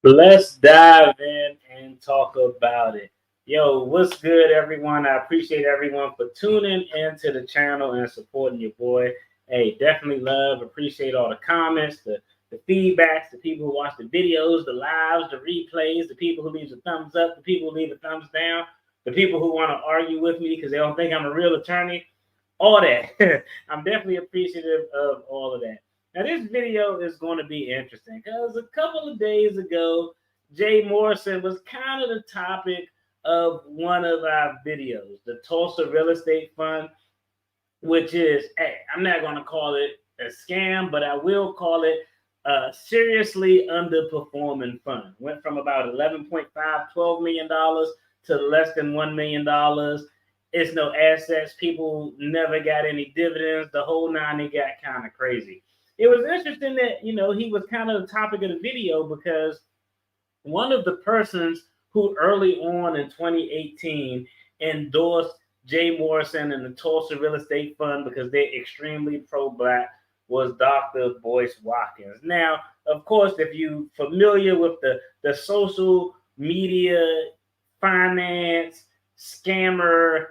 Let's dive in and talk about it. Yo, what's good, everyone? I appreciate everyone for tuning into the channel and supporting your boy. Hey, definitely appreciate all the comments, the feedbacks, the people who watch the videos, the lives, the replays, the people who leave the thumbs up, the people who leave the thumbs down, the people who want to argue with me because they don't think I'm a real attorney. All that. I'm definitely appreciative of all of that. Now, this video is going to be interesting because a couple of days ago, Jay Morrison was kind of the topic of one of our videos, the Tulsa Real Estate Fund, which is, hey, I'm not going to call it a scam, but I will call it a seriously underperforming fund. Went from about 11.5, $12 million to less than $1 million. It's no assets. People never got any dividends. The whole nine, it got kind of crazy. It was interesting that, he was kind of the topic of the video because one of the persons who early on in 2018 endorsed Jay Morrison and the Tulsa Real Estate Fund because they're extremely pro-black was Dr. Boyce Watkins. Now, of course, if you're familiar with the social media finance scammer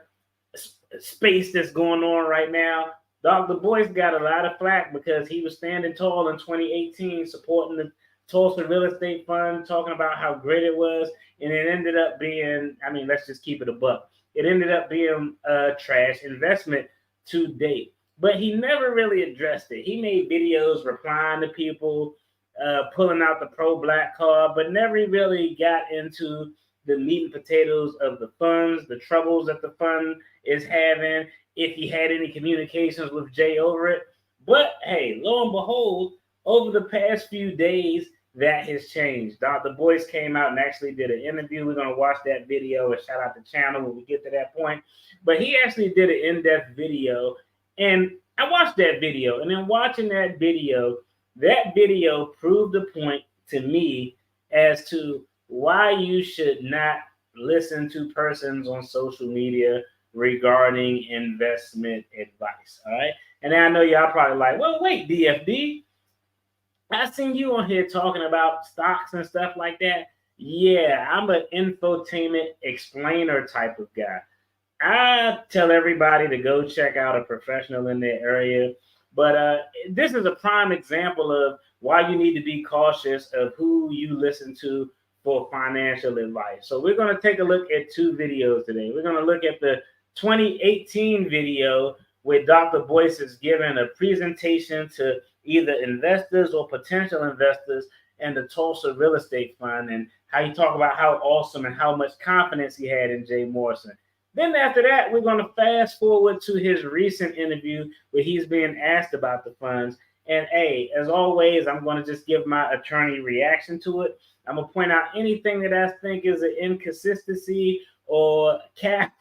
space that's going on right now, Dr. Boyce got a lot of flack because he was standing tall in 2018 supporting the Tulsa Real Estate Fund, talking about how great it was, and it ended up being, let's just keep it a buck. It ended up being a trash investment to date. But he never really addressed it. He made videos replying to people, pulling out the pro-black card, but never really got into the meat and potatoes of the funds, the troubles that the fund is having, if he had any communications with Jay over it. But hey, lo and behold, over the past few days, that has changed. Dr. Boyce came out and actually did an interview. We're going to watch that video and shout out the channel when we get to that point. But he actually did an in-depth video, and I watched that video. And in watching that video proved the point to me as to why you should not listen to persons on social media regarding investment advice. All right. And I know y'all probably like, well, wait, DFD, I seen you on here talking about stocks and stuff like that. Yeah, I'm an infotainment explainer type of guy. I tell everybody to go check out a professional in their area. But this is a prime example of why you need to be cautious of who you listen to for financial advice. So we're going to take a look at two videos today. We're going to look at the 2018 video where Dr. Boyce is giving a presentation to either investors or potential investors in the Tulsa Real Estate Fund, and how he talked about how awesome and how much confidence he had in Jay Morrison. Then after that, we're going to fast forward to his recent interview where he's being asked about the funds. And hey, as always, I'm going to just give my attorney reaction to it. I'm going to point out anything that I think is an inconsistency or cap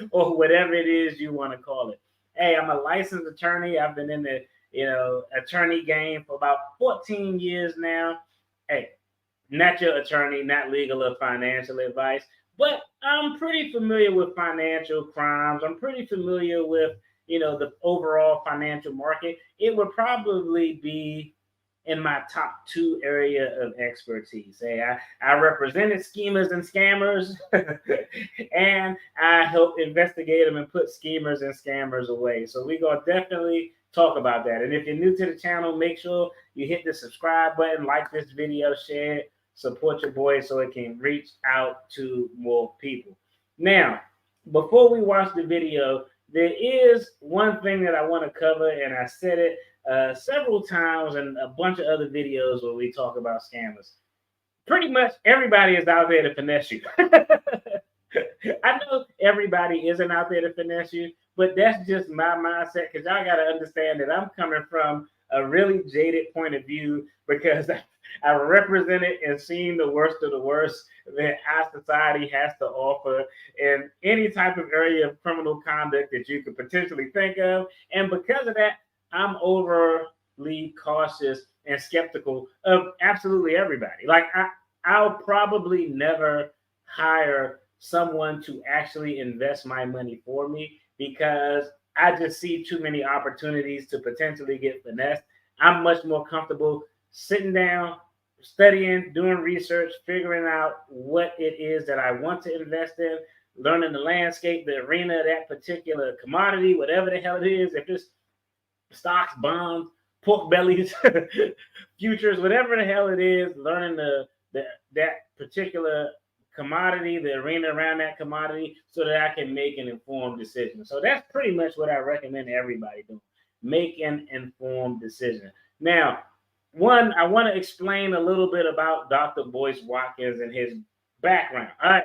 or whatever it is you want to call it. Hey, I'm a licensed attorney. I've been in the attorney game for about 14 years now. Hey, not your attorney, not legal or financial advice, but I'm pretty familiar with financial crimes. I'm pretty familiar with, the overall financial market. It would probably be in my top two area of expertise. Hey, I represented schemers and scammers, and I helped investigate them and put schemers and scammers away. So we're going to definitely talk about that. And if you're new to the channel, make sure you hit the subscribe button, like this video, share it, support your boy so it can reach out to more people. Now, before we watch the video, there is one thing that I want to cover, and I said it several times in a bunch of other videos where we talk about scammers. Pretty much everybody is out there to finesse you. I know everybody isn't out there to finesse you, but that's just my mindset, because y'all got to understand that I'm coming from a really jaded point of view, because I represented and seen the worst of the worst that our society has to offer in any type of area of criminal conduct that you could potentially think of. And because of that, I'm overly cautious and skeptical of absolutely everybody. Like I'll probably never hire someone to actually invest my money for me, because I just see too many opportunities to potentially get finessed. I'm much more comfortable sitting down, studying, doing research, figuring out what it is that I want to invest in, learning the landscape, the arena of that particular commodity, whatever the hell it is. If it's stocks, bonds, pork bellies, futures, whatever the hell it is, learning that particular commodity, the arena around that commodity, so that I can make an informed decision. So that's pretty much what I recommend everybody do. Make an informed decision. Now, one, I want to explain a little bit about Dr. Boyce Watkins and his background. All right.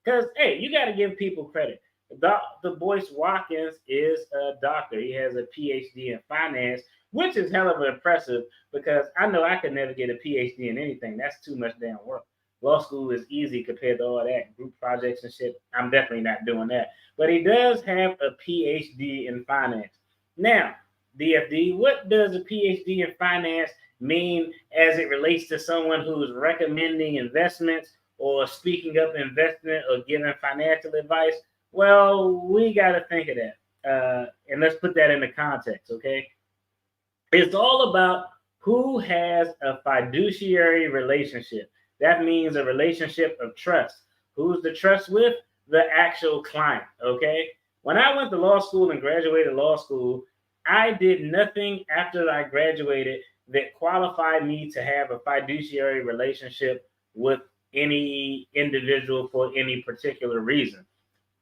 Because, hey, you got to give people credit. Dr. Boyce Watkins is a doctor. He has a PhD in finance, which is hell of impressive because I know I could never get a PhD in anything. That's too much damn work. Law school is easy compared to all that group projects and shit. I'm definitely not doing that. But he does have a PhD in finance. Now, DFD, what does a PhD in finance mean as it relates to someone who's recommending investments or speaking up investment or giving financial advice? Well, we got to think of that. And let's put that into context, okay? It's all about who has a fiduciary relationship. That means a relationship of trust. Who's the trust with? The actual client, okay? When I went to law school and graduated law school, I did nothing after I graduated that qualified me to have a fiduciary relationship with any individual for any particular reason.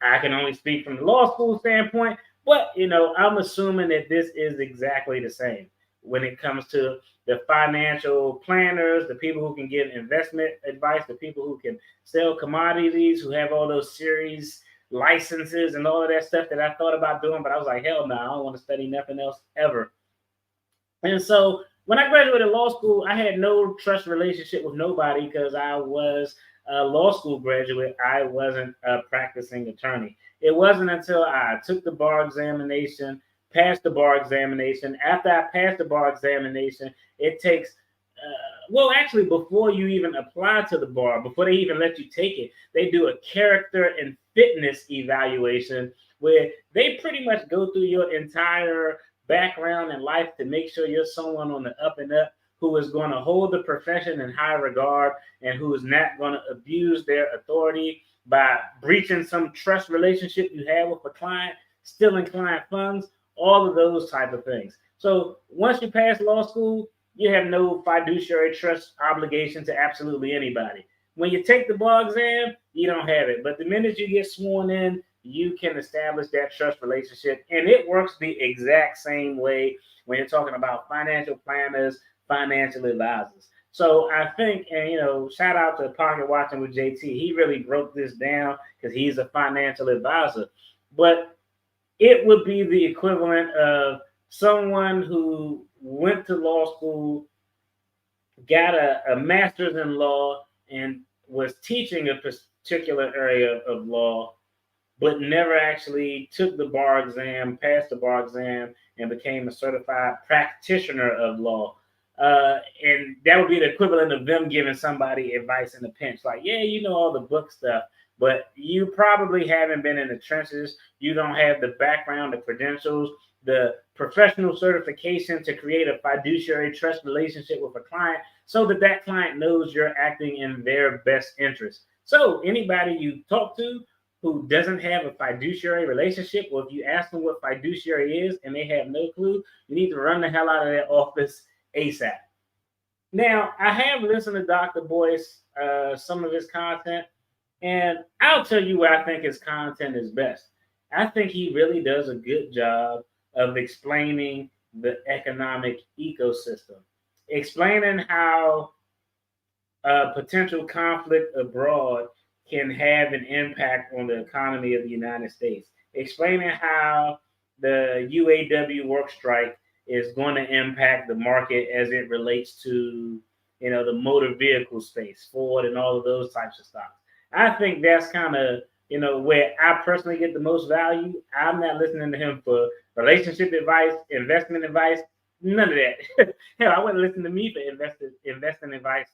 I can only speak from the law school standpoint, but I'm assuming that this is exactly the same when it comes to the financial planners, the people who can give investment advice, the people who can sell commodities, who have all those series licenses and all of that stuff that I thought about doing, but I was like, hell no, I don't want to study nothing else ever. And so when I graduated law school, I had no trust relationship with nobody because I was a law school graduate. I wasn't a practicing attorney. It wasn't until I took the bar examination, passed the bar examination. After I passed the bar examination, it takes, actually, before you even apply to the bar, before they even let you take it, they do a character and fitness evaluation where they pretty much go through your entire background in life to make sure you're someone on the up and up who is going to hold the profession in high regard and who is not going to abuse their authority by breaching some trust relationship you have with a client, stealing client funds, all of those type of things. So once you pass law school, you have no fiduciary trust obligation to absolutely anybody. When you take the bar exam, you don't have it. But the minute you get sworn in, you can establish that trust relationship. And it works the exact same way when you're talking about financial planners, financial advisors. So I think, and shout out to Pocket Watching with JT. He really broke this down because he's a financial advisor. But it would be the equivalent of someone who went to law school, got a master's in law, and was teaching a particular area of law, but never actually took the bar exam, passed the bar exam, and became a certified practitioner of law. And that would be the equivalent of them giving somebody advice in a pinch. Like, yeah, you know all the book stuff, but you probably haven't been in the trenches. You don't have the background, the credentials, the professional certification to create a fiduciary trust relationship with a client so that that client knows you're acting in their best interest. So anybody you talk to who doesn't have a fiduciary relationship, or if you ask them what fiduciary is and they have no clue, you need to run the hell out of that office ASAP. Now, I have listened to Dr. Boyce, some of his content, and I'll tell you where I think his content is best. I think he really does a good job of explaining the economic ecosystem, explaining how potential conflict abroad can have an impact on the economy of the United States, explaining how the UAW work strike is going to impact the market as it relates to, the motor vehicle space, Ford and all of those types of stocks. I think that's kind of, where I personally get the most value. I'm not listening to him for relationship advice, investment advice, none of that. Hell, I wouldn't listen to me for investing advice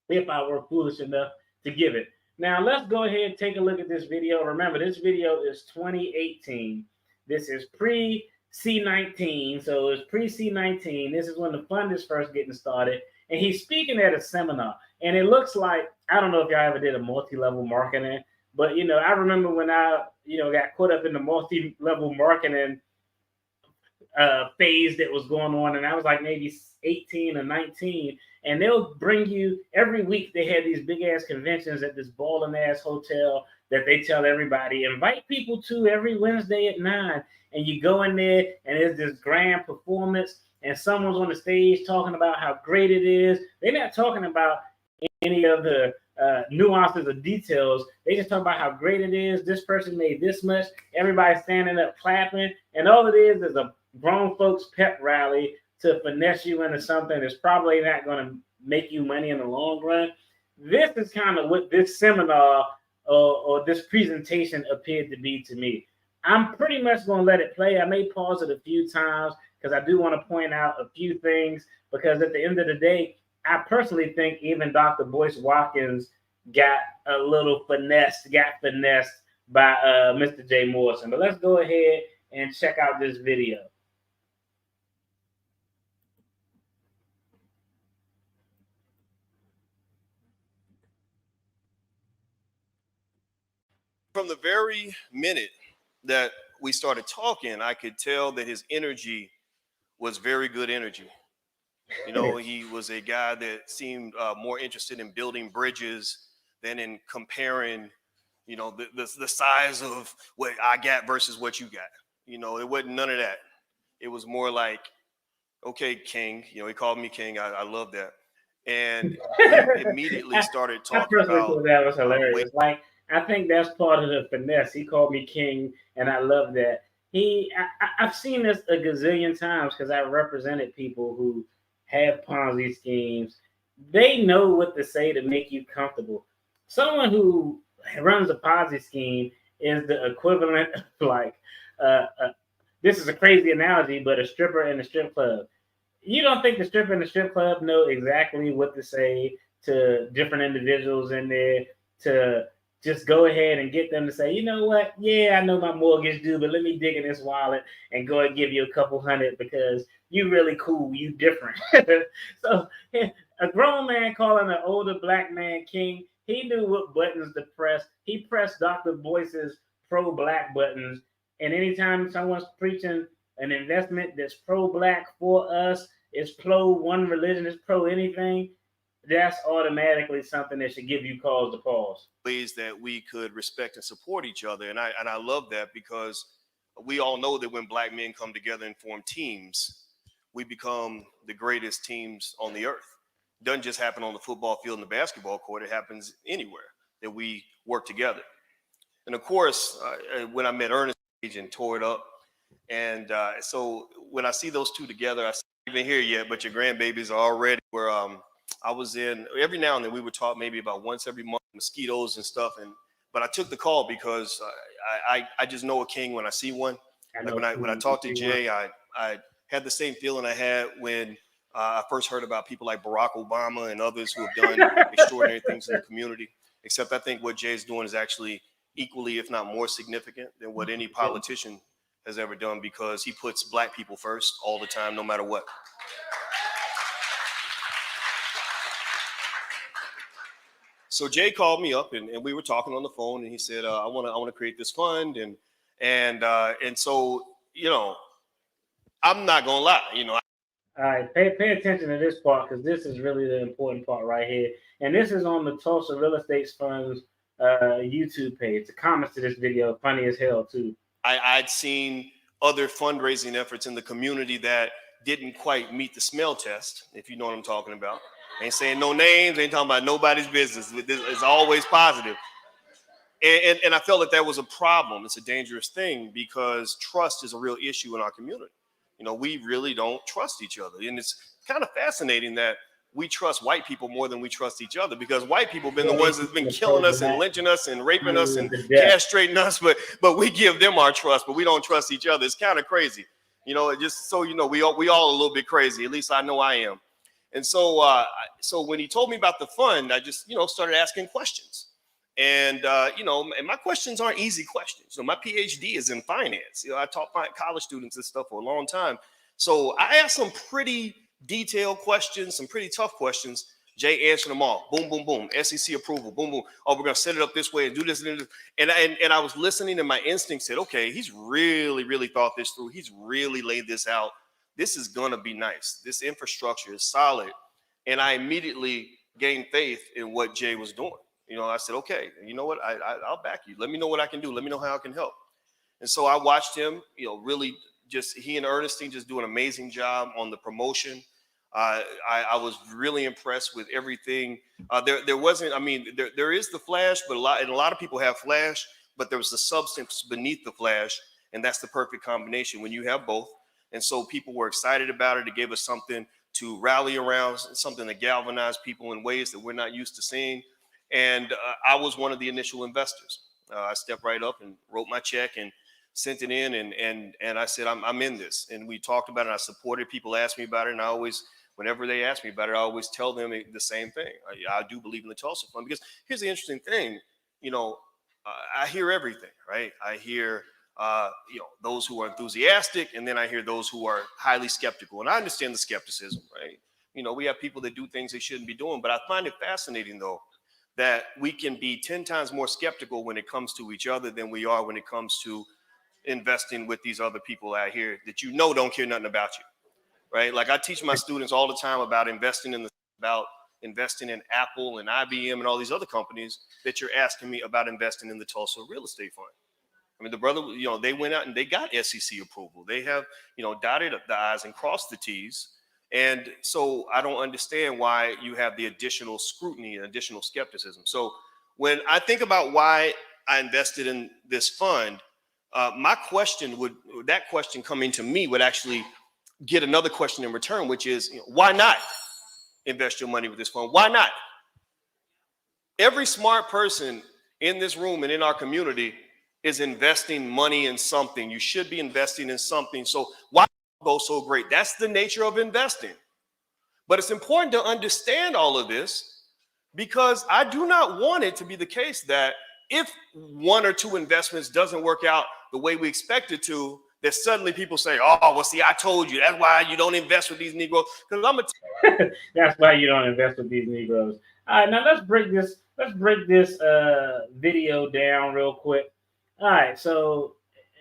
if I were foolish enough to give it. Now, let's go ahead and take a look at this video. Remember, this video is 2018. This is pre-C19, so it's pre-C19. This is when the fund is first getting started. and he's speaking at a seminar. And it looks like, I don't know if y'all ever did a multi-level marketing, but I remember when I got caught up in the multi-level marketing phase that was going on, and I was like maybe 18 or 19, and they'll bring you every week. They had these big ass conventions at this balling ass hotel that they tell everybody invite people to every Wednesday at 9, and you go in there and there's this grand performance, and someone's on the stage talking about how great it is. They're not talking about any of the nuances or details. They just talk about how great it is. This person made this much. Everybody's standing up clapping, and all it is a grown folks pep rally to finesse you into something that's probably not going to make you money in the long run. This is kind of what this seminar or this presentation appeared to be to me. I'm pretty much going to let it play. I may pause it a few times because I do want to point out a few things, because at the end of the day, I personally think even Dr. Boyce Watkins got a little finessed by Mr. J. Morrison. But let's go ahead and check out this video. From the very minute that we started talking, I could tell that his energy was very good energy. He was a guy that seemed more interested in building bridges than in comparing, the size of what I got versus what you got. It wasn't none of that. It was more like, okay, King. He called me King. I love that. And he immediately started talking about. Thought that was hilarious. I think that's part of the finesse. He called me King, and I love that. I've seen this a gazillion times because I represented people who have Ponzi schemes. They know what to say to make you comfortable. Someone who runs a Ponzi scheme is the equivalent of this is a crazy analogy, but a stripper in a strip club. You don't think the stripper in the strip club know exactly what to say to different individuals in there to just go ahead and get them to say, you know what? Yeah, I know my mortgage due, but let me dig in this wallet and go and give you a couple hundred because you really cool, you different. So a grown man calling an older black man King, he knew what buttons to press. He pressed Dr. Boyce's pro-black buttons. And anytime someone's preaching an investment that's pro-black for us, it's pro one religion, it's pro anything, that's automatically something that should give you cause to pause. Ways that we could respect and support each other. And I love that, because we all know that when black men come together and form teams, we become the greatest teams on the earth. It doesn't just happen on the football field and the basketball court. It happens anywhere that we work together. And of course, when I met Ernest and tore it up. And so when I see those two together, I haven't even here yet, but your grandbabies are already where I was in. Every now and then we would talk maybe about once every month, mosquitoes and stuff. But I took the call because I just know a king when I see one. Like when I talked to Jay, I had the same feeling I had when I first heard about people like Barack Obama and others who have done extraordinary things in the community. Except I think what Jay's doing is actually equally, if not more significant than what any politician has ever done, because he puts black people first all the time, no matter what. So Jay called me up and we were talking on the phone, and he said, I want to create this fund. And so, I'm not going to lie, All right, pay attention to this part, because this is really the important part right here. And this is on the Tulsa Real Estate Fund's YouTube page. The comments to this video are funny as hell too. I'd seen other fundraising efforts in the community that didn't quite meet the smell test, if you know what I'm talking about. Ain't saying no names, ain't talking about nobody's business. It's always positive. And I felt that was a problem. It's a dangerous thing, because trust is a real issue in our community. We really don't trust each other. And it's kind of fascinating that we trust white people more than we trust each other, because whiite people have been the ones that's been killing us and lynching us and raping us and castrating us, but we give them our trust, but we don't trust each other. It's kind of crazy. Just so we all a little bit crazy. At least I know I am. And so so when he told me about the fund, I just started asking questions. And and my questions aren't easy questions. My PhD is in finance. I taught college students this stuff for a long time. So I asked some pretty detailed questions, some pretty tough questions. Jay answered them all. Boom, boom, boom. SEC approval. Boom, boom. Oh, we're gonna set it up this way and do this and this. And I was listening, and my instinct said, okay, he's really thought this through. He's really laid this out. This is gonna be nice. This infrastructure is solid. And I immediately gained faith in what Jay was doing. You know, I said, okay, you know what? I'll back you. Let me know what I can do. Let me know how I can help. And so I watched him, you know, really just he and Ernestine just do an amazing job on the promotion. I was really impressed with everything. There wasn't, I mean, there is the flash, but a lot of people have flash, but there was the substance beneath the flash, and that's the perfect combination when you have both. And so people were excited about it. It gave us something to rally around, something to galvanize people in ways that we're not used to seeing. And I was one of the initial investors. I stepped right up and wrote my check and sent it in, and I said, I'm in this. And we talked about it. I supported. People asked me about it, and I always, whenever they ask me about it, I always tell them the same thing. I do believe in the Tulsa Fund, because here's the interesting thing. You know, I hear everything, right? I hear, you know, those who are enthusiastic, and then I hear those who are highly skeptical. And I understand the skepticism, right? You know, we have people that do things they shouldn't be doing, but I find it fascinating, though, that we can be 10 times more skeptical when it comes to each other than we are when it comes to investing with these other people out here that you know don't care nothing about you, right? Like I teach my students all the time about investing in Apple and IBM and all these other companies that you're asking me about investing in the Tulsa Real Estate Fund. I mean, the brother, you know, they went out and they got SEC approval. They have, you know, dotted the I's and crossed the T's. And so I don't understand why you have the additional scrutiny and additional skepticism. So when I think about why I invested in this fund, my question that question coming to me would actually get another question in return, which is, you know, why not invest your money with this fund? Why not? Every smart person in this room and in our community is investing money in something. You should be investing in something. So why go so great? That's the nature of investing. But it's important to understand all of this, because I do not want it to be the case that if one or two investments doesn't work out the way we expect it to, that suddenly people say, oh, well, see, I told you, that's why you don't invest with these Negroes. Because that's why you don't invest with these Negroes. All right, now let's break this video down real quick. All right, so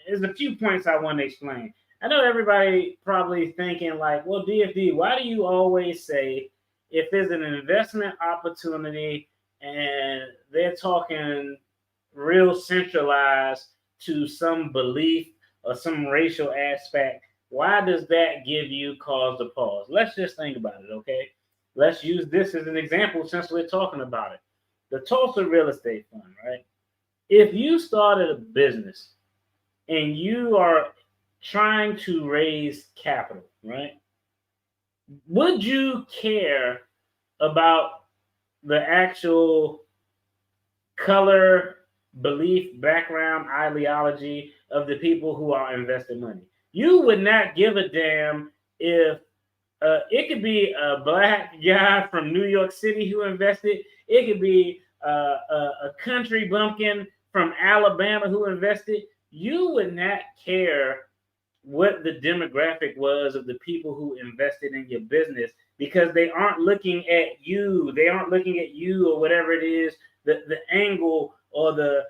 there's a few points I want to explain. I know everybody probably thinking like, well, DFD, why do you always say if there's an investment opportunity and they're talking real centralized to some belief or some racial aspect, why does that give you cause to pause? Let's just think about it, okay? Let's use this as an example since we're talking about it. The Tulsa Real Estate Fund, right? If you started a business and you are trying to raise capital, right? Would you care about the actual color, belief, background, ideology of the people who are investing money? You would not give a damn if it could be a black guy from New York City who invested. It could be a country bumpkin from Alabama who invested. You would not care what the demographic was of the people who invested in your business, because they aren't looking at you. They aren't looking at you or whatever it is, the angle or the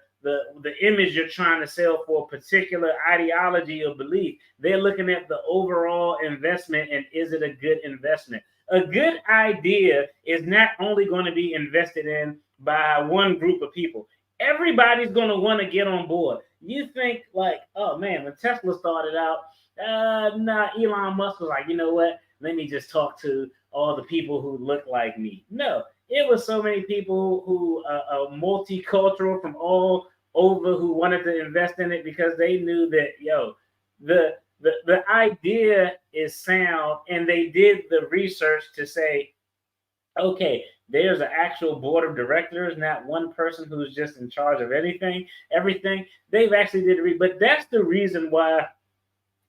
image you're trying to sell for a particular ideology or belief. They're looking at the overall investment and is it a good investment? A good idea is not only going to be invested in by one group of people. Everybody's going to want to get on board. You think like, oh man, when Tesla started out, Elon Musk was like, you know what? Let me just talk to all the people who look like me. No, it was so many people who are multicultural from all over who wanted to invest in it because they knew that, the idea is sound, and they did the research to say, okay, there's an actual board of directors, not one person who's just in charge of everything. They've actually did it. But that's the reason why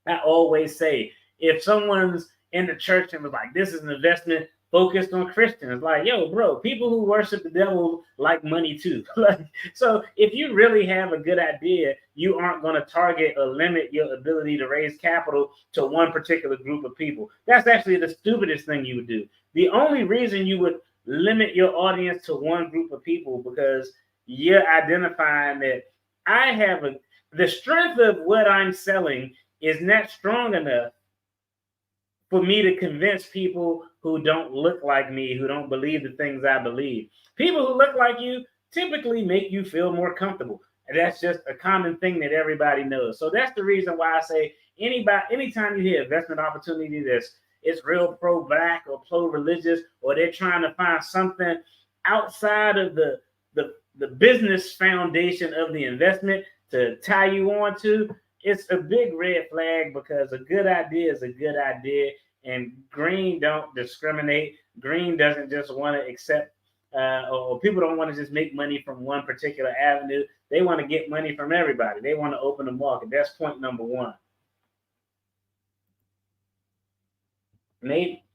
I always say, if someone's in the church and was like, this is an investment, focused on Christians. Like, yo, bro, people who worship the devil like money too. Like, so if you really have a good idea, you aren't going to target or limit your ability to raise capital to one particular group of people. That's actually the stupidest thing you would do. The only reason you would limit your audience to one group of people because you're identifying that I have the strength of what I'm selling is not strong enough for me to convince people who don't look like me, who don't believe the things I believe. People who look like you typically make you feel more comfortable. And that's just a common thing that everybody knows. So that's the reason why I say anytime you hear investment opportunity that's it's real pro-black or pro-religious, or they're trying to find something outside of the business foundation of the investment to tie you on to, it's a big red flag because a good idea is a good idea, and green don't discriminate. Green doesn't just want to accept, or people don't want to just make money from one particular avenue. They want to get money from everybody. They want to open the market. That's point number one. Maybe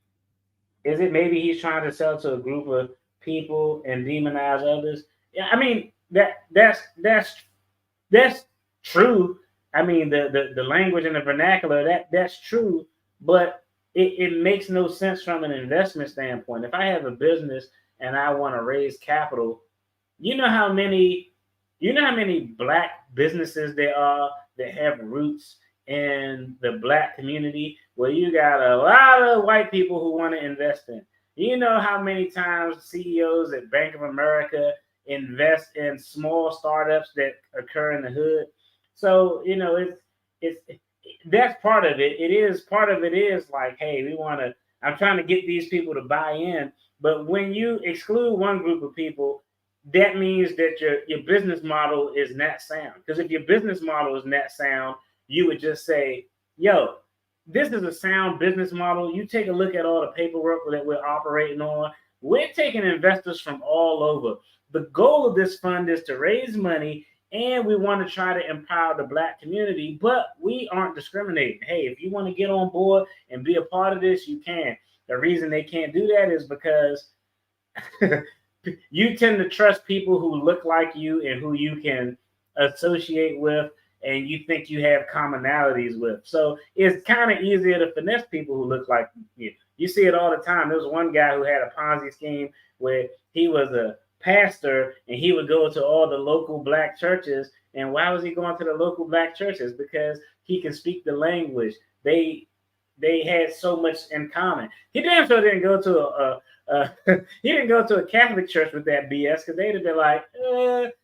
maybe he's trying to sell to a group of people and demonize others? Yeah, I mean that's true. I mean, the language and the vernacular, that's true, but it makes no sense from an investment standpoint. If I have a business and I want to raise capital, you know how many black businesses there are that have roots in the black community where you got a lot of white people who want to invest in. You know how many times CEOs at Bank of America invest in small startups that occur in the hood. So it's that's part of it. It is part of it is like, hey, we want to. I'm trying to get these people to buy in, but when you exclude one group of people, that means that your business model is not sound. Because if your business model is not sound, you would just say, yo, this is a sound business model. You take a look at all the paperwork that we're operating on. We're taking investors from all over. The goal of this fund is to raise money, and we want to try to empower the black community, but we aren't discriminating. Hey, if you want to get on board and be a part of this, you can. The reason they can't do that is because you tend to trust people who look like you and who you can associate with and you think you have commonalities with. So it's kind of easier to finesse people who look like you. You see it all the time. There was one guy who had a Ponzi scheme where he was a pastor and he would go to all the local black churches. And why was he going to the local black churches? Because he can speak the language. They had so much in common. He damn sure didn't go to he didn't go to a Catholic church with that BS, because they'd have been like,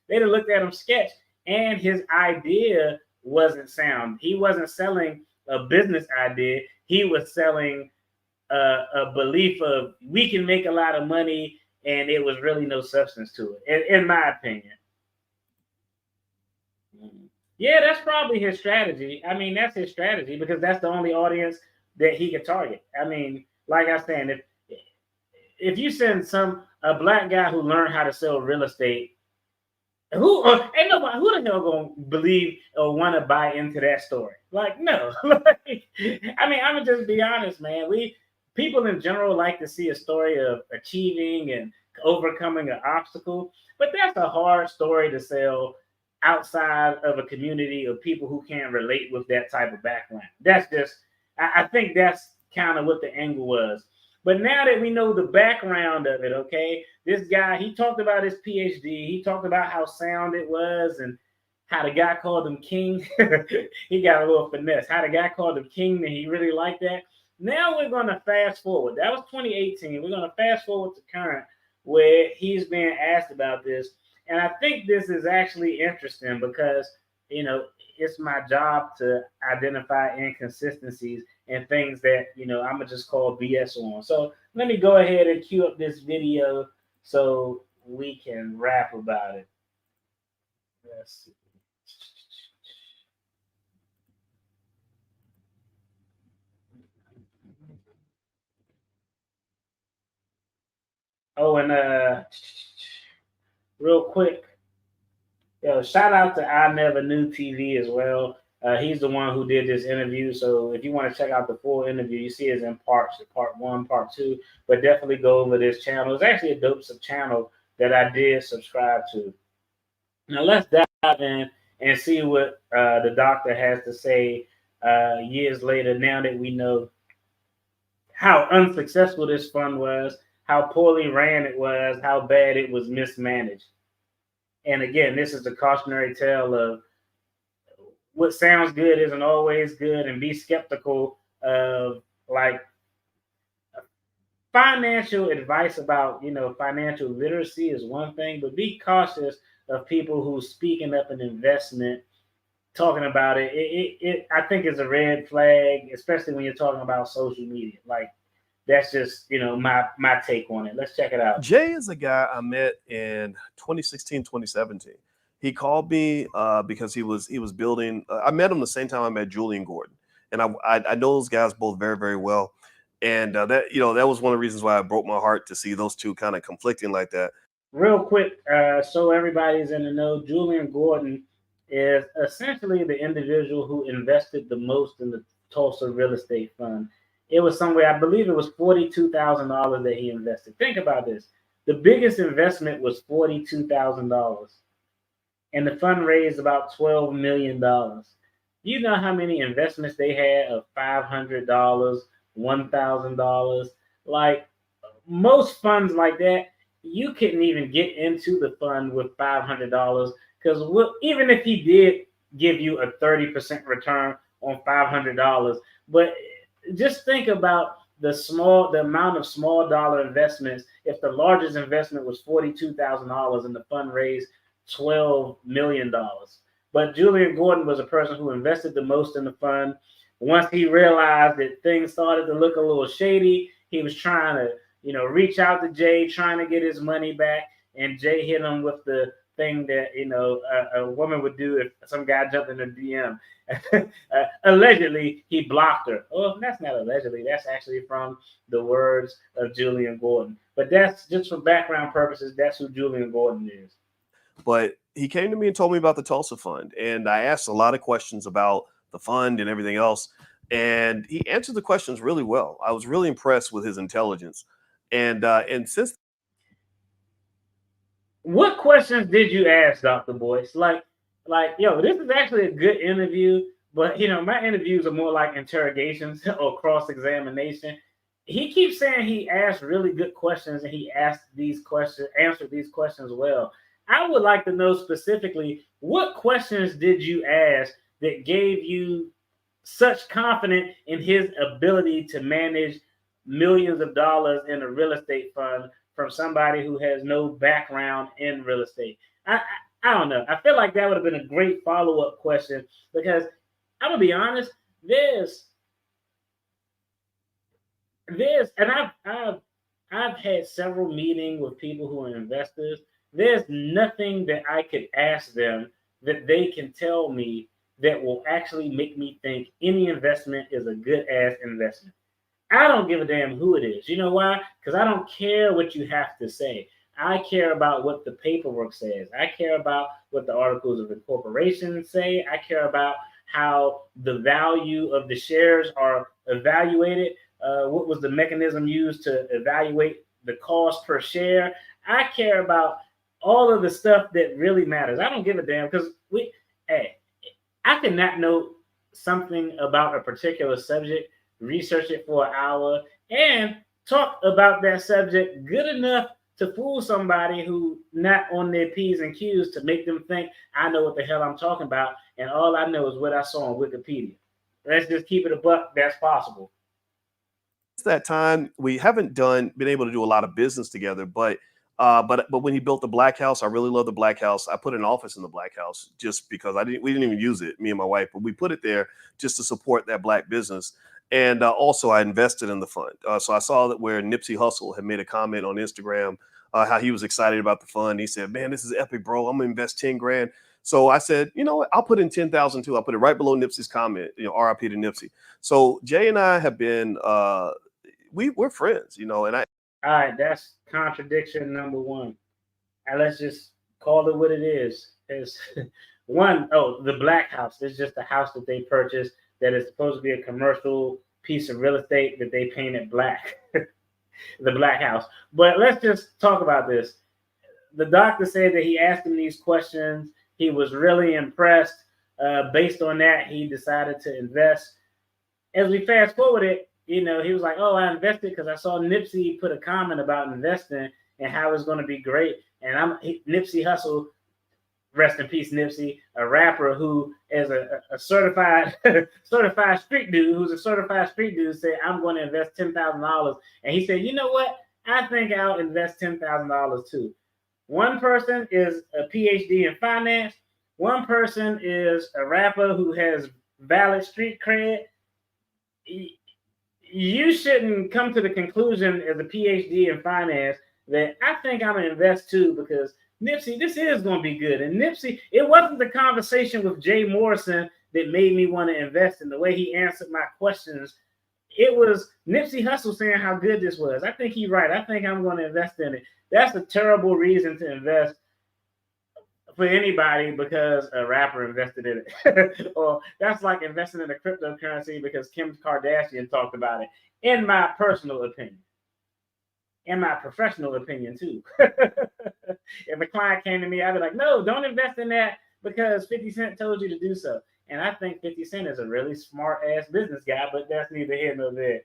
they'd have looked at him sketch. And his idea wasn't sound. He wasn't selling a business idea. He was selling a belief of we can make a lot of money, and it was really no substance to it, in my opinion. Yeah, that's probably his strategy. I mean, that's his strategy because that's the only audience that he could target. I mean, like I was saying, if you send a black guy who learned how to sell real estate, ain't nobody who the hell gonna believe or want to buy into that story? Like, no. Like, I mean, I'm gonna just be honest, man. People in general like to see a story of achieving and overcoming an obstacle, but that's a hard story to sell outside of a community of people who can't relate with that type of background. That's just, I think that's kind of what the angle was. But now that we know the background of it, okay, this guy, he talked about his PhD. He talked about how sound it was and how the guy called him king. He got a little finesse. How the guy called him king and he really liked that. Now we're going to fast forward. That was 2018. We're going to fast forward to current, where he's being asked about this. And I think this is actually interesting because, it's my job to identify inconsistencies and things that, I'm going to just call BS on. So let me go ahead and cue up this video so we can rap about it. Let's see. Oh, and real quick, shout out to I Never Knew TV as well. He's the one who did this interview. So if you want to check out the full interview, you see it's in parts, part one, part two. But definitely go over this channel. It's actually a dope channel that I did subscribe to. Now let's dive in and see what the doctor has to say years later. Now that we know how unsuccessful this fund was, how poorly ran it was, how bad it was mismanaged. And again, this is the cautionary tale of what sounds good isn't always good, and be skeptical of like financial advice about financial literacy is one thing, but be cautious of people who speaking up an investment, talking about it. I think is a red flag, especially when you're talking about social media. Like that's just my take on it. Let's check it out. Jay is a guy I met in 2016, 2017. He called me because he was building. I met him the same time I met Julian Gordon, and I know those guys both very, very well. And that was one of the reasons why it broke my heart to see those two kind of conflicting like that. Real quick, so everybody's in the know, Julian Gordon is essentially the individual who invested the most in the Tulsa Real Estate Fund. It was somewhere, I believe it was $42,000 that he invested. Think about this. The biggest investment was $42,000, and the fund raised about $12 million. You know how many investments they had of $500, $1,000? Like most funds like that, you couldn't even get into the fund with $500 because even if he did give you a 30% return on $500, but just think about the amount of small dollar investments. If the largest investment was $42,000 and the fund raised $12 million. But Julian Gordon was a person who invested the most in the fund. Once he realized that things started to look a little shady, he was trying to, reach out to Jay, trying to get his money back. And Jay hit him with the thing that, a woman would do if some guy jumped in her DM. Allegedly, he blocked her. Oh, that's not allegedly. That's actually from the words of Julian Gordon. But that's just for background purposes. That's who Julian Gordon is. But he came to me and told me about the Tulsa Fund. And I asked a lot of questions about the fund and everything else. And he answered the questions really well. I was really impressed with his intelligence. And since. What questions did you ask, Dr. Boyce? Like, this is actually a good interview, but my interviews are more like interrogations or cross-examination. He keeps saying he asked really good questions and he answered these questions well. I would like to know specifically what questions did you ask that gave you such confidence in his ability to manage millions of dollars in a real estate fund from somebody who has no background in real estate. I don't know. I feel like that would have been a great follow-up question because I'm gonna be honest, there's and I've had several meetings with people who are investors. There's nothing that I could ask them that they can tell me that will actually make me think any investment is a good ass investment. I don't give a damn who it is. You know why? Because I don't care what you have to say. I care about what the paperwork says. I care about what the articles of incorporation say. I care about how the value of the shares are evaluated. What was the mechanism used to evaluate the cost per share? I care about all of the stuff that really matters. I don't give a damn because I cannot know something about a particular subject, research it for an hour, and talk about that subject good enough to fool somebody who not on their P's and Q's to make them think I know what the hell I'm talking about, and all I know is what I saw on Wikipedia. Let's just keep it a buck. That's possible. That time we haven't been able to do a lot of business together, but when he built the Black House, I really love the Black House. I put an office in the Black House just because we didn't even use it, me and my wife, but we put it there just to support that Black business. And also I invested in the fund. So I saw that where Nipsey Hussle had made a comment on Instagram, how he was excited about the fund. He said, "Man, this is epic, bro. I'm gonna invest 10 grand." So I said, you know what? I'll put in 10,000 too. I'll put it right below Nipsey's comment, RIP to Nipsey. So Jay and I have been, we're friends, and all right, that's contradiction number one. And let's just call it what it is. The Black House is just a house that they purchased that is supposed to be a commercial piece of real estate that they painted black. The Black House. But let's just talk about this. The doctor said that he asked him these questions. He was really impressed. Based on that, he decided to invest. As we fast forward it, he was like, "Oh, I invested because I saw Nipsey put a comment about investing and how it's going to be great." And Nipsey Hussle, rest in peace, Nipsey, a rapper who is a certified certified street dude, said, "I'm going to invest $10,000." And he said, "You know what? I think I'll invest $10,000 too." One person is a PhD in finance. One person is a rapper who has valid street cred. You shouldn't come to the conclusion as a PhD in finance that I think I'm going to invest too, because Nipsey, this is going to be good. And Nipsey, it wasn't the conversation with Jay Morrison that made me want to invest in the way he answered my questions. It was Nipsey Hussle saying how good this was. I think he's right. I think I'm going to invest in it. That's a terrible reason to invest for anybody because a rapper invested in it. Or that's like investing in a cryptocurrency because Kim Kardashian talked about it, in my personal opinion. In my professional opinion, too. If a client came to me, I'd be like, "No, don't invest in that because 50 Cent told you to do so." And I think 50 Cent is a really smart-ass business guy, but that's neither here nor there.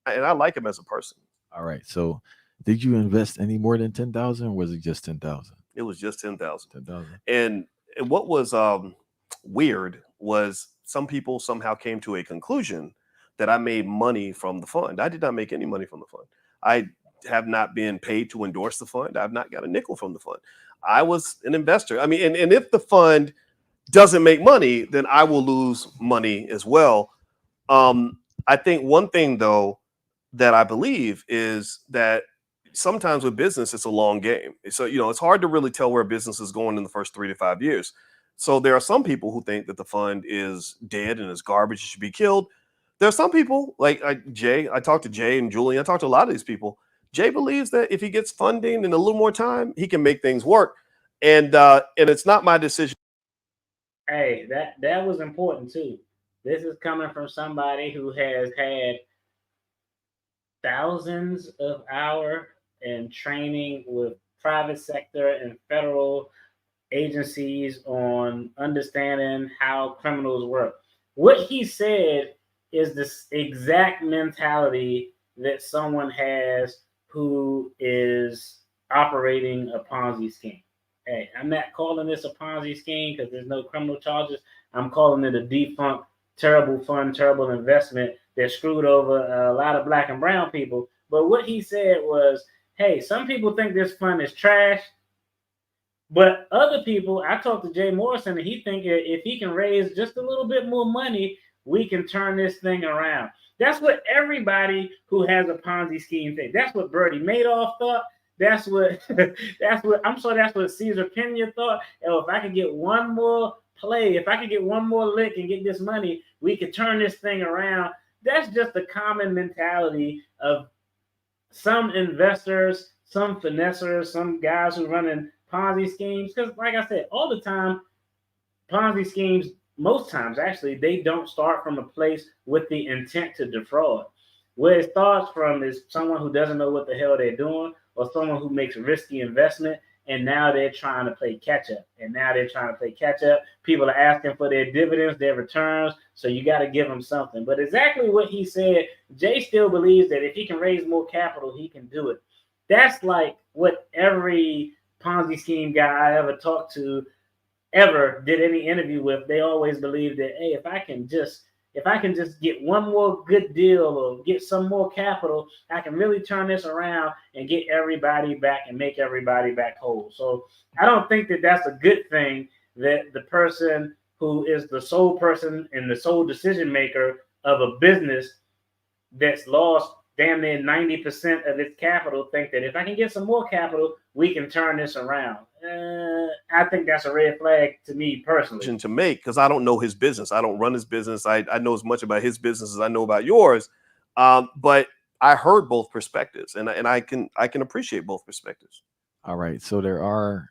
And I like him as a person. All right. So did you invest any more than 10,000 or was it just 10,000? It was just 10,000. 10,000. And what was weird was some people somehow came to a conclusion that I made money from the fund. I did not make any money from the fund. I have not been paid to endorse the fund. I've not got a nickel from the fund. I was an investor. I mean, and if the fund doesn't make money, then I will lose money as well. I think one thing, though, that I believe is that sometimes with business, it's a long game. So, it's hard to really tell where a business is going in the first 3 to 5 years. So there are some people who think that the fund is dead and is garbage, it should be killed. There are some people like Jay. I talked to Jay and Julian. I talked to a lot of these people. Jay believes that if he gets funding and a little more time, he can make things work. And it's not my decision. Hey, that was important too. This is coming from somebody who has had thousands of hours in training with private sector and federal agencies on understanding how criminals work. What he said is this exact mentality that someone has who is operating a Ponzi scheme. Hey, I'm not calling this a Ponzi scheme because there's no criminal charges. I'm calling it a defunct, terrible fund, terrible investment that screwed over a lot of Black and brown people. But what he said was, hey, some people think this fund is trash, but other people, I talked to Jay Morrison, and he think if he can raise just a little bit more money, we can turn this thing around. That's what everybody who has a Ponzi scheme thinks. That's what Bertie Madoff thought. That's what Cesar Pena thought. Oh, if I could get one more play, if I could get one more lick and get this money, we could turn this thing around. That's just the common mentality of some investors, some finessers, some guys who run in Ponzi schemes. Because like I said, all the time, Ponzi schemes, most times actually, they don't start from a place with the intent to defraud. Where it starts from is someone who doesn't know what the hell they're doing, or someone who makes risky investment, and now they're trying to play catch up. People are asking for their dividends, their returns, so you got to give them something. But exactly what he said, Jay still believes that if he can raise more capital, he can do it. That's like what every Ponzi scheme guy I ever talked to ever did any interview with. They always believe that, hey, if I can just get one more good deal or get some more capital, I can really turn this around and get everybody back and make everybody back whole. So I don't think that that's a good thing that the person who is the sole person and the sole decision maker of a business that's lost damn near 90% of its capital think that if I can get some more capital, we can turn this around. I think that's a red flag to me personally. To make, because I don't know his business. I don't run his business. I know as much about his business as I know about yours. But I heard both perspectives, and I can appreciate both perspectives. All right. So there are,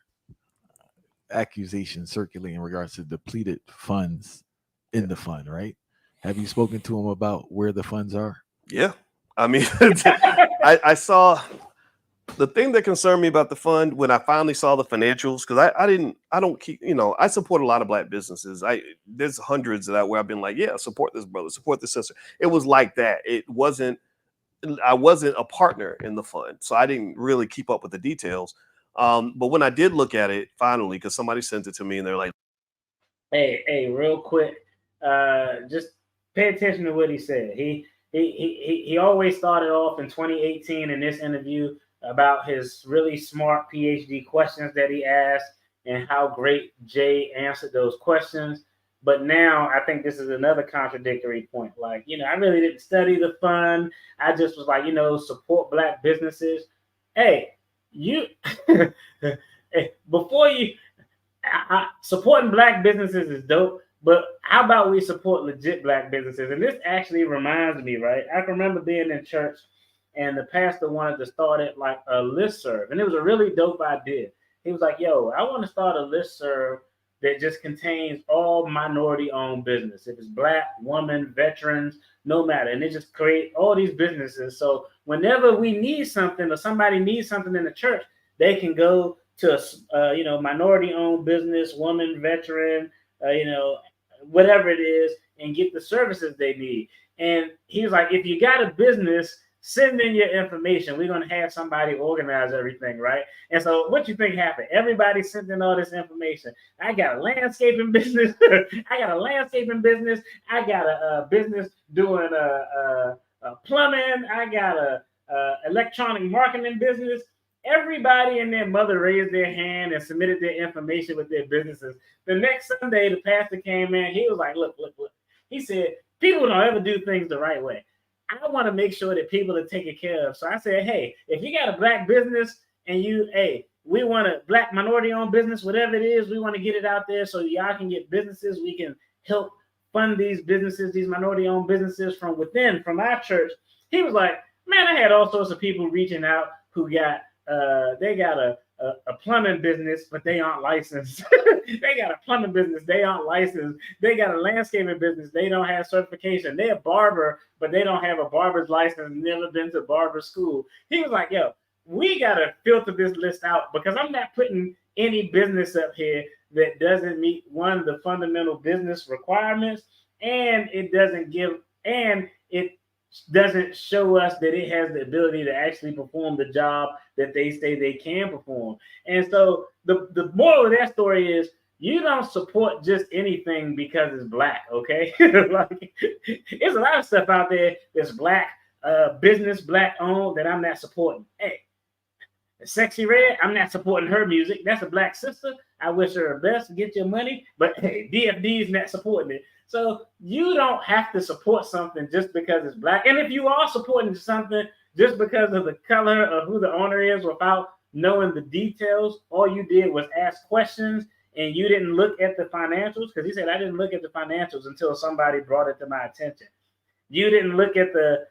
accusations circulating in regards to depleted funds in the fund, right? Have you spoken to him about where the funds are? Yeah. I mean, I saw the thing that concerned me about the fund when I finally saw the financials, because I don't keep, I support a lot of Black businesses. There's hundreds of that where I've been like, yeah, support this brother, support this sister. It was like that. I wasn't a partner in the fund, so I didn't really keep up with the details. But when I did look at it finally, because somebody sent it to me and they're like, hey, real quick, just pay attention to what he said. He always started off in 2018 in this interview about his really smart PhD questions that he asked and how great Jay answered those questions. But now I think this is another contradictory point. Like, I really didn't study the fund. I just was like, support Black businesses. Hey, before you, supporting Black businesses is dope, but how about we support legit Black businesses? And this actually reminds me, right? I can remember being in church and the pastor wanted to start it like a listserv, and it was a really dope idea. He was like, yo, I want to start a listserv that just contains all minority-owned business. If it's Black, woman, veterans, no matter. And they just create all these businesses. So whenever we need something or somebody needs something in the church, they can go to a minority-owned business, woman, veteran, whatever it is, and get the services they need. And he was like, if you got a business, send in your information. We're going to have somebody organize everything, right? And so what you think happened? Everybody sent in all this information. I got a landscaping business. I got a business doing plumbing. I got a electronic marketing business. Everybody and their mother raised their hand and submitted their information with their businesses. The next Sunday, the pastor came in. He was like, look. He said, people don't ever do things the right way. I want to make sure that people are taken care of. So I said, hey, if you got a Black business and we want a Black minority-owned business, whatever it is, we want to get it out there so y'all can get businesses. We can help fund these businesses, these minority-owned businesses from within, from our church. He was like, man, I had all sorts of people reaching out who got they got a plumbing business, but they aren't licensed. They got a plumbing business, they aren't licensed. They got a landscaping business, they don't have certification. They're a barber, but they don't have a barber's license, never been to barber school. He was like, yo, we got to filter this list out because I'm not putting any business up here that doesn't meet one of the fundamental business requirements, and it doesn't show us that it has the ability to actually perform the job that they say they can perform. And so the moral of that story is you don't support just anything because it's Black, okay? Like, there's a lot of stuff out there that's Black business, Black owned, that I'm not supporting. Hey, Sexy Red, I'm not supporting her music. That's a Black sister. I wish her the best. Get your money. But hey, DFD's not supporting it. So you don't have to support something just because it's Black. And if you are supporting something just because of the color of who the owner is without knowing the details, all you did was ask questions and you didn't look at the financials, because he said, I didn't look at the financials until somebody brought it to my attention. You didn't look at the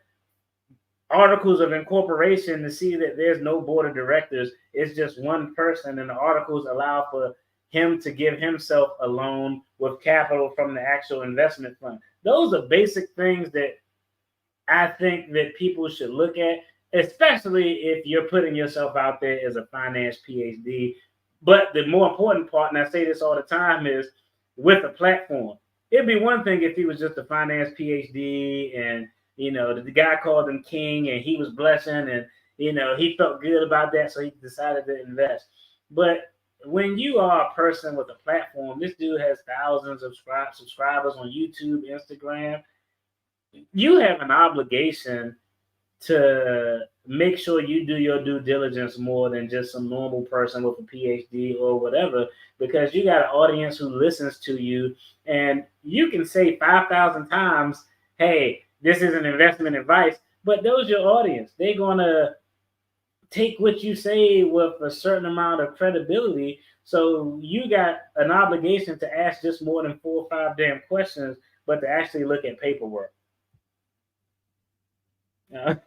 articles of incorporation to see that there's no board of directors. It's just one person, and the articles allow for him to give himself a loan with capital from the actual investment fund. Those are basic things that I think that people should look at, especially if you're putting yourself out there as a finance PhD. But the more important part, and I say this all the time, is with a platform. It'd be one thing if he was just a finance PhD and the guy called him king and he was blessing and he felt good about that, so he decided to invest. But when you are a person with a platform, this dude has thousands of subscribers on YouTube, Instagram. You have an obligation to make sure you do your due diligence more than just some normal person with a PhD or whatever, because you got an audience who listens to you, and you can say 5,000 times, hey, this isn't investment advice, but those your audience. They're going to take what you say with a certain amount of credibility. So you got an obligation to ask just more than 4 or 5 damn questions, but to actually look at paperwork. This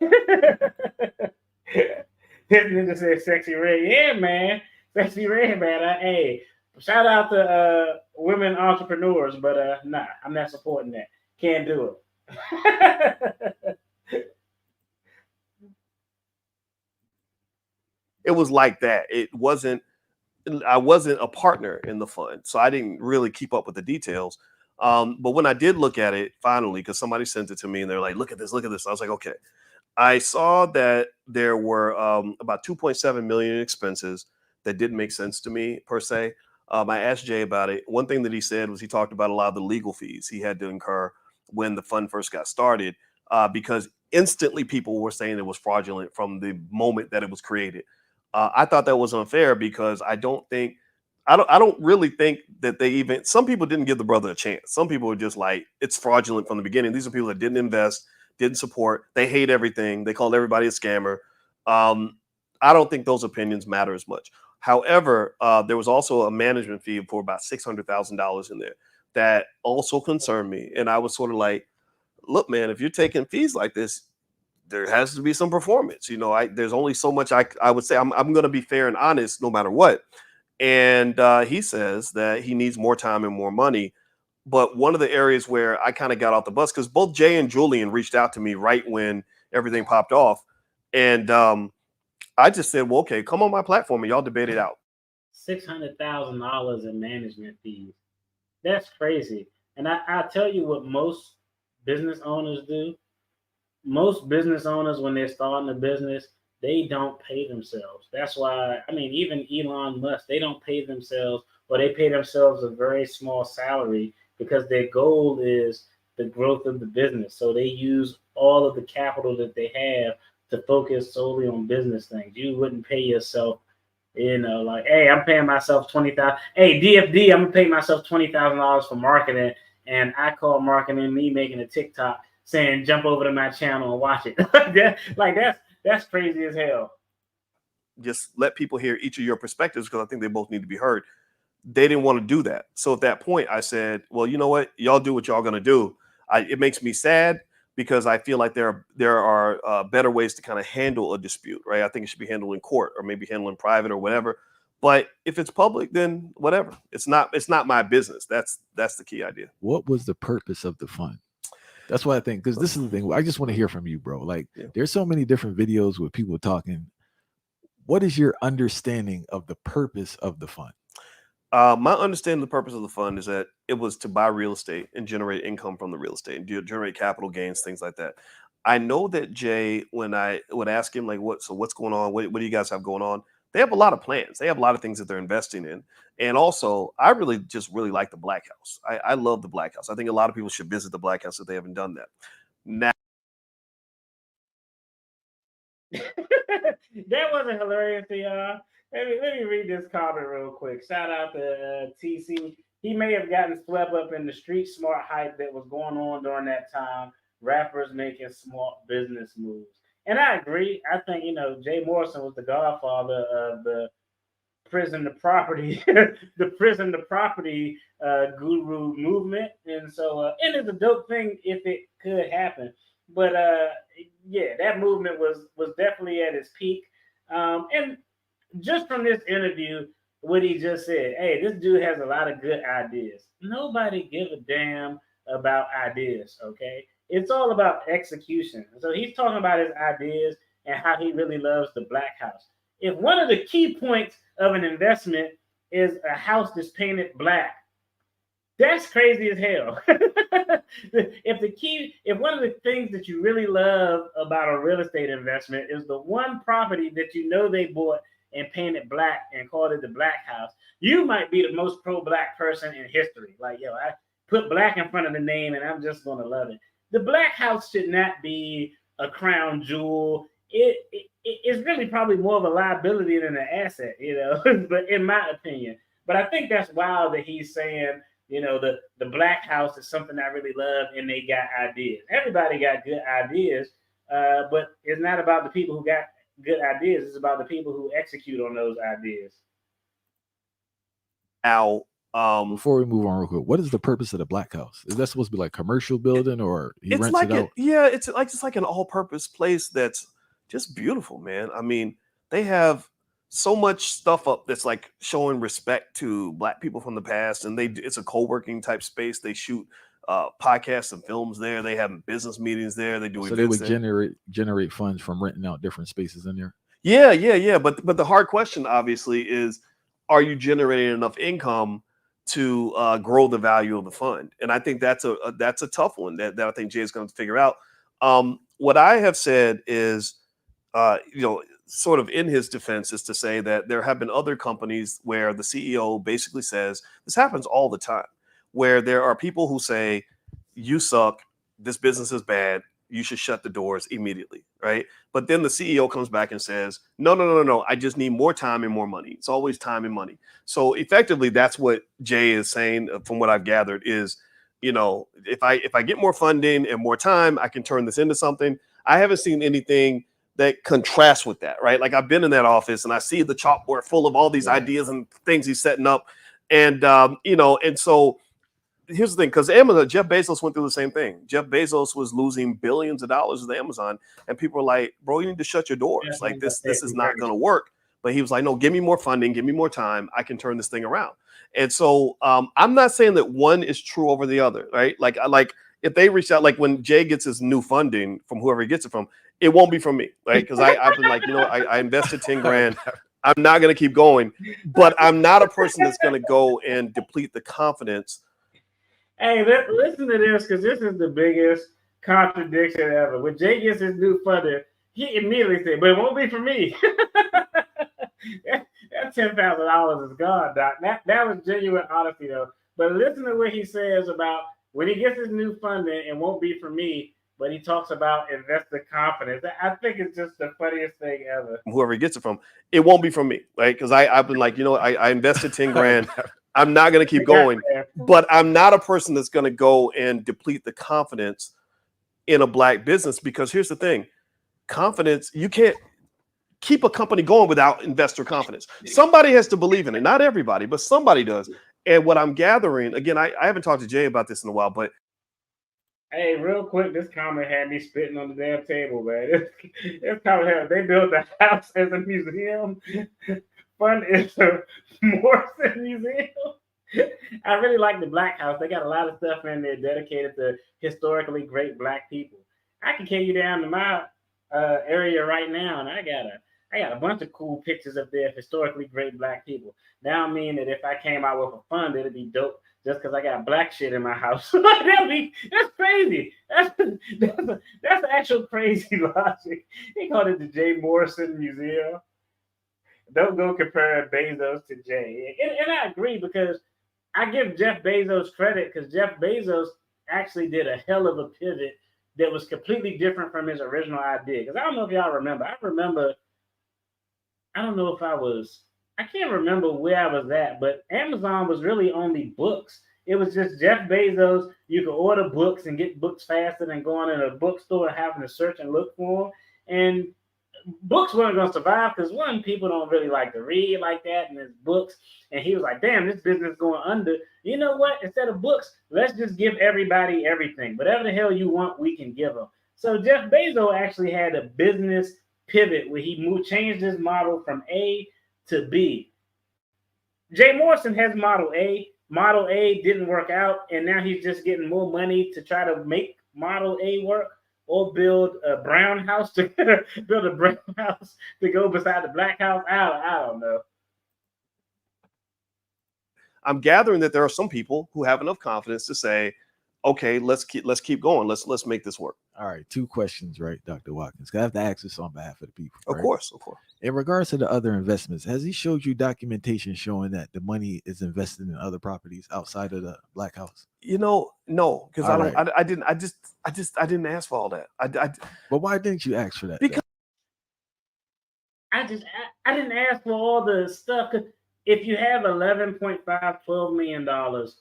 nigga said Sexy Red. Yeah, man. Sexy Red, man. Hey, Shout out to women entrepreneurs, but nah, I'm not supporting that. Can't do it. It was like that. I wasn't a partner in the fund, so I didn't really keep up with the details. But when I did look at it finally, because somebody sent it to me and they're like, look at this, look at this. I was like, okay. I saw that there were about 2.7 million in expenses that didn't make sense to me per se. I asked Jay about it. One thing that he said was he talked about a lot of the legal fees he had to incur when the fund first got started, because instantly people were saying it was fraudulent from the moment that it was created. I thought that was unfair because I don't really think that some people didn't give the brother a chance. Some people were just like, it's fraudulent from the beginning. These are people that didn't invest, didn't support. They hate everything. They called everybody a scammer. I don't think those opinions matter as much. However, there was also a management fee for about $600,000 in there that also concerned me. And I was sort of like, look, man, if you're taking fees like this, there has to be some performance. There's only so much I would say. I'm going to be fair and honest no matter what. And he says that he needs more time and more money. But one of the areas where I kind of got off the bus, because both Jay and Julian reached out to me right when everything popped off. And I just said, well, okay, come on my platform and y'all debate it out. $600,000 in management fees. That's crazy. And I'll tell you what most business owners do. Most business owners, when they're starting a business, they don't pay themselves. That's why, even Elon Musk, they don't pay themselves, or they pay themselves a very small salary because their goal is the growth of the business. So they use all of the capital that they have to focus solely on business things. You wouldn't pay yourself, like, hey, I'm paying myself $20,000. Hey, DFD, I'm gonna pay myself $20,000 for marketing, and I call marketing me making a TikTok saying jump over to my channel and watch it. That's crazy as hell. Just let people hear each of your perspectives because I think they both need to be heard. They didn't want to do that. So at that point, I said, well, you know what? Y'all do what y'all going to do. It makes me sad because I feel like there are better ways to kind of handle a dispute, right? I think it should be handled in court or maybe handled in private or whatever. But if it's public, then whatever. It's not my business. That's the key idea. What was the purpose of the fund? That's what I think, because this is the thing. I just want to hear from you, bro. Like, there's so many different videos with people talking. What is your understanding of the purpose of the fund? My understanding of the purpose of the fund is that it was to buy real estate and generate income from the real estate and generate capital gains, things like that. I know that Jay, when I would ask him, like, what's going on? What do you guys have going on? They have a lot of plans. They have a lot of things that they're investing in. And also, I really like the Black House. I love the Black House. I think a lot of people should visit the Black House if they haven't done that. Now, that wasn't hilarious to y'all. Let me read this comment real quick. Shout out to TC. He may have gotten swept up in the street smart hype that was going on during that time. Rappers making smart business moves. And I agree. I think, Jay Morrison was the godfather of the prison to property, the prison to property guru movement. And so, and it's a dope thing if it could happen. But that movement was definitely at its peak. And just from this interview, what he just said, hey, this dude has a lot of good ideas. Nobody give a damn about ideas, okay? It's all about execution. So he's talking about his ideas and how he really loves the Black House. If one of the key points of an investment is a house that's painted black, that's crazy as hell. If one of the things that you really love about a real estate investment is the one property that they bought and painted black and called it the Black House, you might be the most pro-black person in history. Like, I put black in front of the name and I'm just going to love it. The Black House should not be a crown jewel. It's really probably more of a liability than an asset, but in my opinion. But I think that's wild that he's saying, the Black House is something I really love and they got ideas. Everybody got good ideas, but it's not about the people who got good ideas. It's about the people who execute on those ideas. Now, before we move on real quick, what is the purpose of the Black House? Is that supposed to be like commercial building or he rents it out? It's like an all-purpose place that's just beautiful, man. I mean, they have so much stuff up that's like showing respect to Black people from the past, and it's a co-working type space. They shoot podcasts and films there. They have business meetings there. They do So events they would there. generate funds from renting out different spaces in there. Yeah. But the hard question, obviously, is are you generating enough income to grow the value of the fund? And I think that's a tough one that I think Jay is going to figure out. What I have said is, sort of in his defense, is to say that there have been other companies where the CEO basically says, this happens all the time, where there are people who say, you suck, this business is bad, you should shut the doors immediately, right? But then the CEO comes back and says, no, I just need more time and more money. It's always time and money. So effectively, that's what Jay is saying, from what I've gathered, is, if I get more funding and more time, I can turn this into something. I haven't seen anything that contrasts with that, right? Like, I've been in that office and I see the chalkboard full of all these ideas and things he's setting up. And, and so here's the thing, because Amazon, Jeff Bezos went through the same thing. Jeff Bezos was losing billions of dollars with Amazon, and people were like, bro, you need to shut your doors. Like, this is not going to work. But he was like, no, give me more funding, give me more time. I can turn this thing around. And so I'm not saying that one is true over the other, right? Like if they reach out, like when Jay gets his new funding from whoever he gets it from, it won't be from me, right? Because I've been like, I invested 10 grand. I'm not going to keep going, but I'm not a person that's going to go and deplete the confidence. Hey, listen to this, because this is the biggest contradiction ever. When Jay gets his new funding, he immediately said, but it won't be for me. That $10,000 is gone, Doc. That was genuine honesty, though. But listen to what he says about when he gets his new funding, it won't be for me, but he talks about investor confidence. I think it's just the funniest thing ever. Whoever he gets it from, it won't be from me, right? Because I've been like, I invested 10 grand. I'm not going to keep going, but I'm not a person that's going to go and deplete the confidence in a Black business, because here's the thing, confidence, you can't keep a company going without investor confidence. Somebody has to believe in it. Not everybody, but somebody does. And what I'm gathering, again, I haven't talked to Jay about this in a while, but hey, real quick, this comment had me spitting on the damn table, man. This comment had, they built the house as a museum. Fun is a Morrison museum. I really like the Black House. They got a lot of stuff in there dedicated to historically great Black people. I can carry you down to my area right now, and I got a bunch of cool pictures up there of historically great Black people. Now, I mean that if I came out with a fund, it'd be dope just because I got Black shit in my house. That's crazy. That's actual crazy logic. He called it the J. Morrison Museum. Don't go comparing Bezos to Jay. And I agree, because I give Jeff Bezos credit, because Jeff Bezos actually did a hell of a pivot that was completely different from his original idea. Because I don't know if y'all remember. I can't remember where I was at, but Amazon was really only books. It was just Jeff Bezos. You could order books and get books faster than going in a bookstore and having to search and look for them. And books weren't going to survive because, one, people don't really like to read like that, and there's books. And he was like, damn, this business is going under. You know what? Instead of books, let's just give everybody everything. Whatever the hell you want, we can give them. So Jeff Bezos actually had a business pivot where he changed his model from A to B. Jay Morrison has Model A. Model A didn't work out, and now he's just getting more money to try to make Model A work, or build a brown house to go beside the Black house. I don't know. I'm gathering that there are some people who have enough confidence to say, okay, let's keep going. Let's make this work. All right, 2 questions, right, Dr. Watkins? I have to ask this on behalf of the people. Right? Of course. In regards to the other investments, has he showed you documentation showing that the money is invested in other properties outside of the Black house? No, because I didn't ask for all that. But why didn't you ask for that? Because I didn't ask for all the stuff. If you have $11.5-12 million,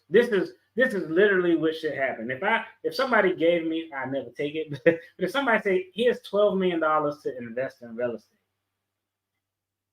this is literally what should happen. If somebody gave me, I never take it. But if somebody say, here's $12 million to invest in real estate,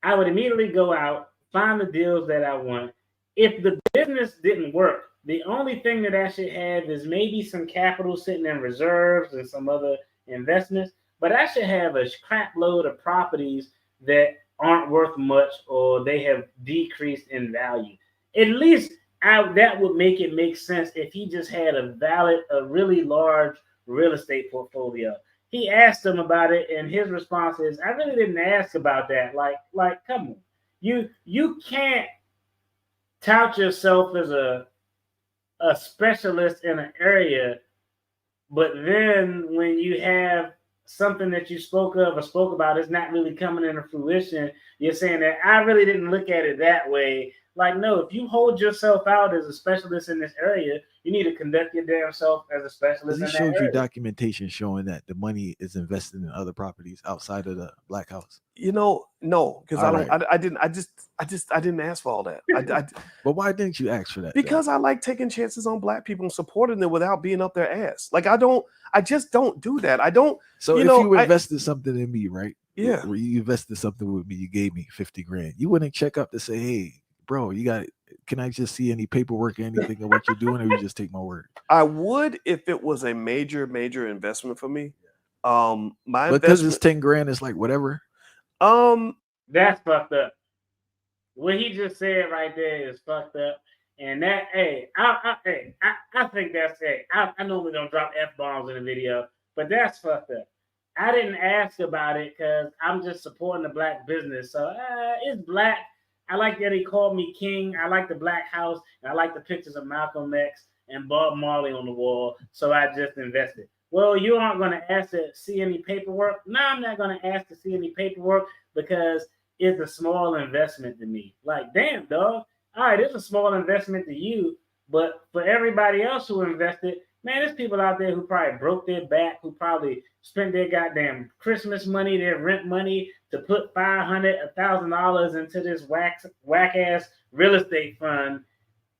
I would immediately go out, find the deals that I want. If the business didn't work, the only thing that I should have is maybe some capital sitting in reserves and some other investments. But I should have a crap load of properties that aren't worth much or they have decreased in value. At least that would make sense if he just had a really large real estate portfolio. He asked him about it, and his response is, "I really didn't ask about that. Like, come on, you can't tout yourself as a specialist in an area, but then when you have something that you spoke of or spoke about is not really coming into fruition, you're saying that I really didn't look at it that way." Like, no, if you hold yourself out as a specialist in this area, you need to conduct your damn self as a specialist in He that showed you area. documentation showing that the money is invested in other properties outside of the Black House. No, because All right. I didn't ask for all that. But why didn't you ask for that? Because I like taking chances on Black people and supporting them without being up their ass. Like, I just don't do that. I don't. So if you invested something in me, right? Yeah. Where you invested something with me, you gave me 50 grand. You wouldn't check up to say, "Hey, bro, can I just see any paperwork or anything of what you're doing, or you just take my word?" I would if it was a major investment for me. Because it's 10 grand, it's like whatever. That's fucked up. What he just said right there is fucked up. And that, I think that's it. I normally don't drop F-bombs in the video, but that's fucked up. I didn't ask about it because I'm just supporting the Black business. So it's Black. I like that he called me king. I like the Black House. And I like the pictures of Malcolm X and Bob Marley on the wall. So I just invested. Well, you aren't going to ask to see any paperwork. No, I'm not going to ask to see any paperwork because it's a small investment to me. Like, damn, dog. All right, it's a small investment to you, but for everybody else who invested, man, there's people out there who probably broke their back, who probably spent their goddamn Christmas money, their rent money to put $500, $1,000 into this whack ass real estate fund.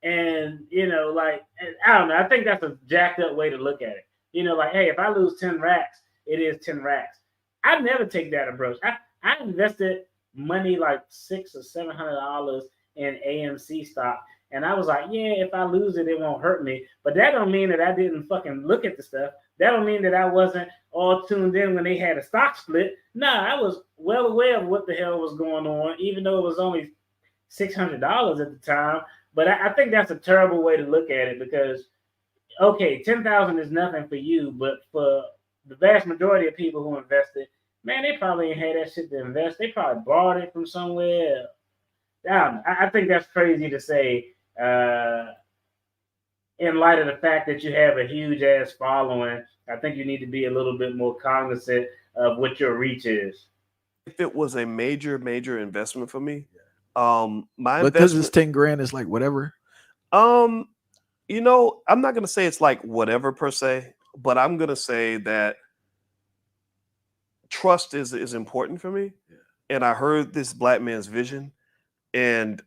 And, like, I don't know. I think that's a jacked up way to look at it. Like, hey, if I lose 10 racks, it is 10 racks. I'd never take that approach. I invested money like $600 or $700 in AMC stock. And I was like, yeah, if I lose it, it won't hurt me. But that don't mean that I didn't fucking look at the stuff. That don't mean that I wasn't all tuned in when they had a stock split. Nah, I was well aware of what the hell was going on, even though it was only $600 at the time. But I think that's a terrible way to look at it because, okay, 10,000 is nothing for you, but for the vast majority of people who invested, man, they probably ain't had that shit to invest. They probably borrowed it from somewhere. I think that's crazy to say in light of the fact that you have a huge ass following. I think you need to be a little bit more cognizant of what your reach is. If it was a major investment for me, because it's 10 grand, it's like whatever. I'm not gonna say it's like whatever per se, but I'm gonna say that trust is important for me. Yeah. And I heard this Black man's vision, and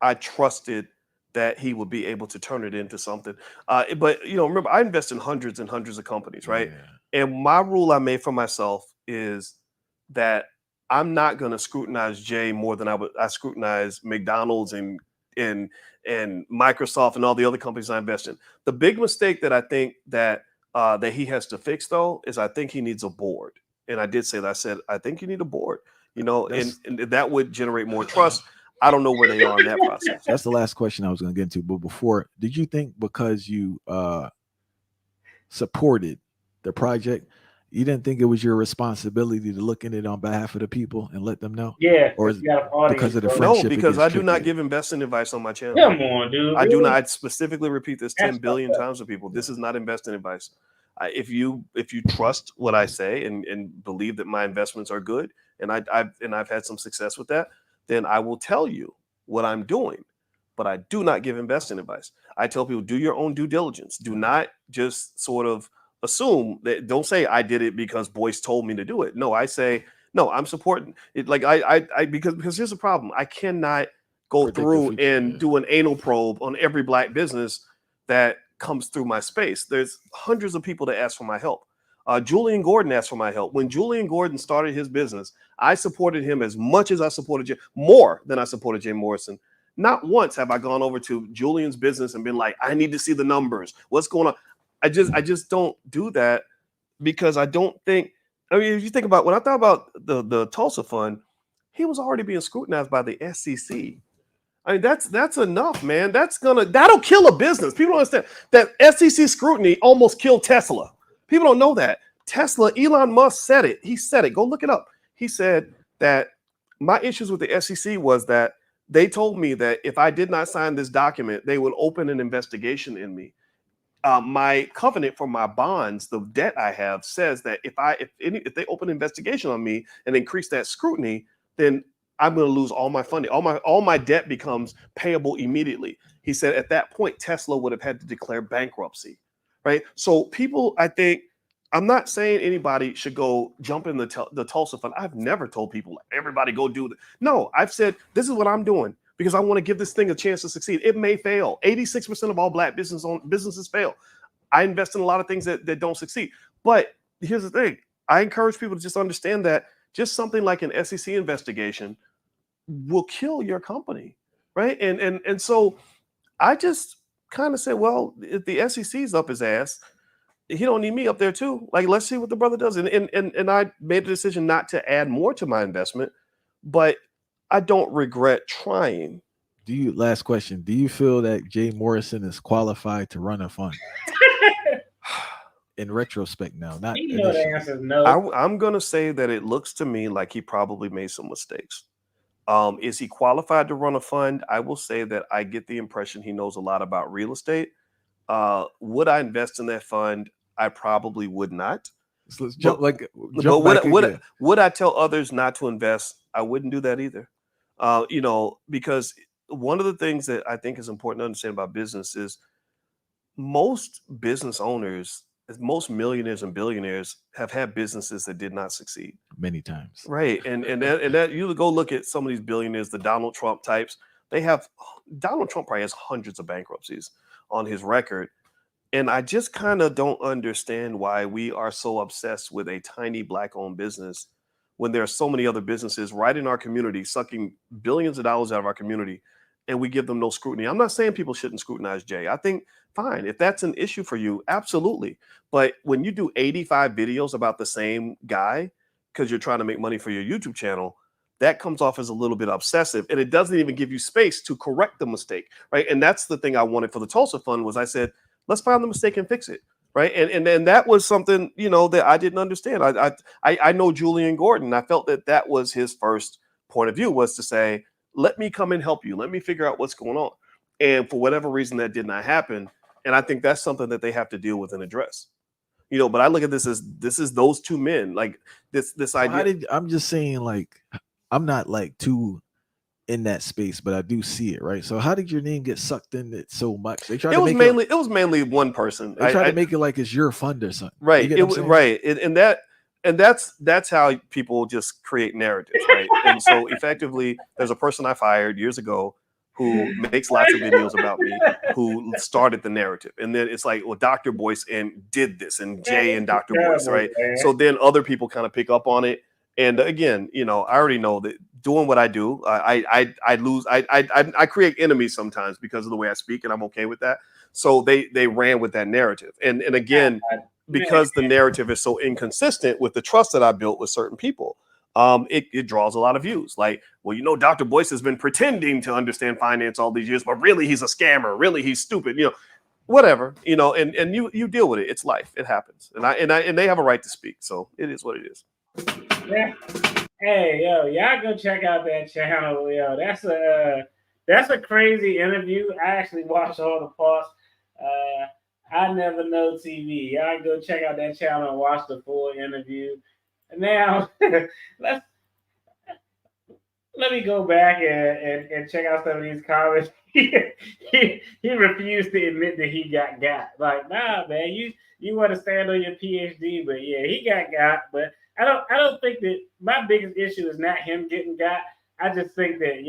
I trusted that he would be able to turn it into something. But remember, I invest in hundreds and hundreds of companies, right? Yeah. And my rule I made for myself is that I'm not going to scrutinize Jay more than I scrutinize McDonald's and Microsoft and all the other companies I invest in. The big mistake that I think that he has to fix, though, is I think he needs a board. And I did say that. I said, I think you need a board, and that would generate more trust. I don't know where they are in that process. That's the last question I was going to get into. But before, did you think because you supported the project, you didn't think it was your responsibility to look in it on behalf of the people and let them know? Yeah. Or is because of the friendship? No, because I do not give investing advice on my channel. Come on, dude. I do not. I specifically repeat this 10 billion times to people. This is not investing advice. If you trust what I say and believe that my investments are good, and I've had some success with that, then I will tell you what I'm doing. But I do not give investing advice. I tell people, do your own due diligence. Do not just sort of assume that. Don't say I did it because Boyce told me to do it. No, I say, no, I'm supporting it. Like because here's the problem. I cannot go through and do an anal probe on every Black business that comes through my space. There's hundreds of people that ask for my help. Julian Gordon asked for my help. When Julian Gordon started his business, I supported him as much as I supported Jay, more than I supported Jay Morrison. Not once have I gone over to Julian's business and been like, I need to see the numbers. What's going on? I just don't do that because I don't think. I mean, if you think about when I thought about the Tulsa Fund, he was already being scrutinized by the SEC. I mean, that's enough, man. That'll kill a business. People don't understand that SEC scrutiny almost killed Tesla. People don't know that. Tesla, Elon Musk said it. He said it. Go look it up. He said that my issues with the SEC was that they told me that if I did not sign this document, they would open an investigation in me. My covenant for my bonds, the debt I have, says that if they open an investigation on me and increase that scrutiny, then I'm going to lose all my funding. All my debt becomes payable immediately. He said at that point, Tesla would have had to declare bankruptcy, right? So people, I think, I'm not saying anybody should go jump in the Tulsa Fund. I've never told people everybody go do that. No, I've said this is what I'm doing because I want to give this thing a chance to succeed. It may fail. 86% of all Black businesses fail. I invest in a lot of things that don't succeed. But here's the thing. I encourage people to just understand that just something like an SEC investigation will kill your company, right? And so I just kind of said, well, if the SEC's up his ass, he don't need me up there too. Like, let's see what the brother does. And I made the decision not to add more to my investment, but I don't regret trying. Last question. Do you feel that Jay Morrison is qualified to run a fund? In retrospect now, not you know the answer is no. I'm gonna say that it looks to me like he probably made some mistakes. Is he qualified to run a fund? I will say that I get the impression he knows a lot about real estate. Would I invest in that fund? I probably would not. So let's jump would I tell others not to invest? I wouldn't do that either. Because one of the things that I think is important to understand about business is most business owners, most millionaires and billionaires have had businesses that did not succeed many times. Right. And that you go look at some of these billionaires, the Donald Trump types, Donald Trump probably has hundreds of bankruptcies on his record. And I just kind of don't understand why we are so obsessed with a tiny Black-owned business when there are so many other businesses right in our community sucking billions of dollars out of our community, and we give them no scrutiny. I'm not saying people shouldn't scrutinize Jay. I think, fine, if that's an issue for you, absolutely. But when you do 85 videos about the same guy because you're trying to make money for your YouTube channel, that comes off as a little bit obsessive, and it doesn't even give you space to correct the mistake, right? And that's the thing I wanted for the Tulsa Fund was I said, let's find the mistake and fix it, right? And that was something, that I didn't understand. I know Julian Gordon. I felt that was his first point of view was to say, let me come and help you. Let me figure out what's going on. And for whatever reason, that did not happen. And I think that's something that they have to deal with and address. But I look at this is those two men, like this idea. I'm just saying, like, I'm not like too in that space, but I do see it, right? So how did your name get sucked in it so much? They tried to make it was mainly one person. They tried to make it like it's your fund or something. Right. Right. And that's how people just create narratives, right? And so effectively, there's a person I fired years ago who makes lots of videos about me, who started the narrative. And then it's like, well, Dr. Boyce and did this, and Jay and Dr. Boyce, right? So then other people kind of pick up on it. And again, I already know that doing what I do, I create enemies sometimes because of the way I speak, and I'm okay with that. So they ran with that narrative. And again, because the narrative is so inconsistent with the trust that I built with certain people, it draws a lot of views. Like, well, Dr. Boyce has been pretending to understand finance all these years, but really he's a scammer. Really he's stupid. Whatever. And you deal with it. It's life. It happens. And they have a right to speak. So it is what it is. Yeah. Hey, y'all go check out that channel. That's a crazy interview. I actually watched all the parts. I Never Know TV. Y'all go check out that channel and watch the full interview. And now let me go back and check out some of these comments. He refused to admit that he got. Like, nah, man, you want to stand on your PhD, but yeah, he got. But I don't think that my biggest issue is not him getting got. I just think that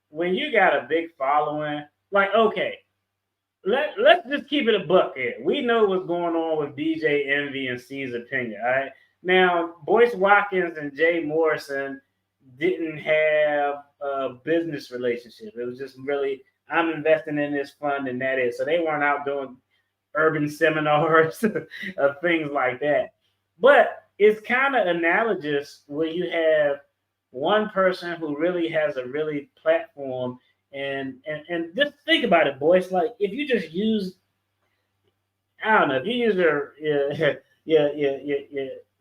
when you got a big following, like, okay, let's just keep it a buck here. We know what's going on with DJ Envy and Caesar Pena, all right? Now, Boyce Watkins and Jay Morrison didn't have a business relationship. It was just really, I'm investing in this fund and that is. So they weren't out doing urban seminars of things like that. But it's kind of analogous where you have one person who really has a really platform. And just think about it, Boyce. Like if you just use, I don't know, if you use your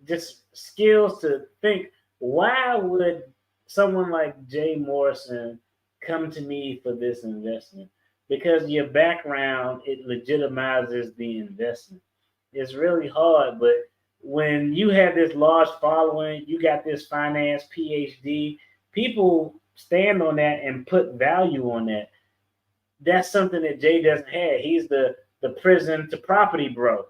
just skills to think, why would someone like Jay Morrison come to me for this investment? Because your background, it legitimizes the investment. It's really hard, but when you have this large following, you got this finance PhD, people stand on that and put value on that. That's something that Jay doesn't have. He's the prison to property bro.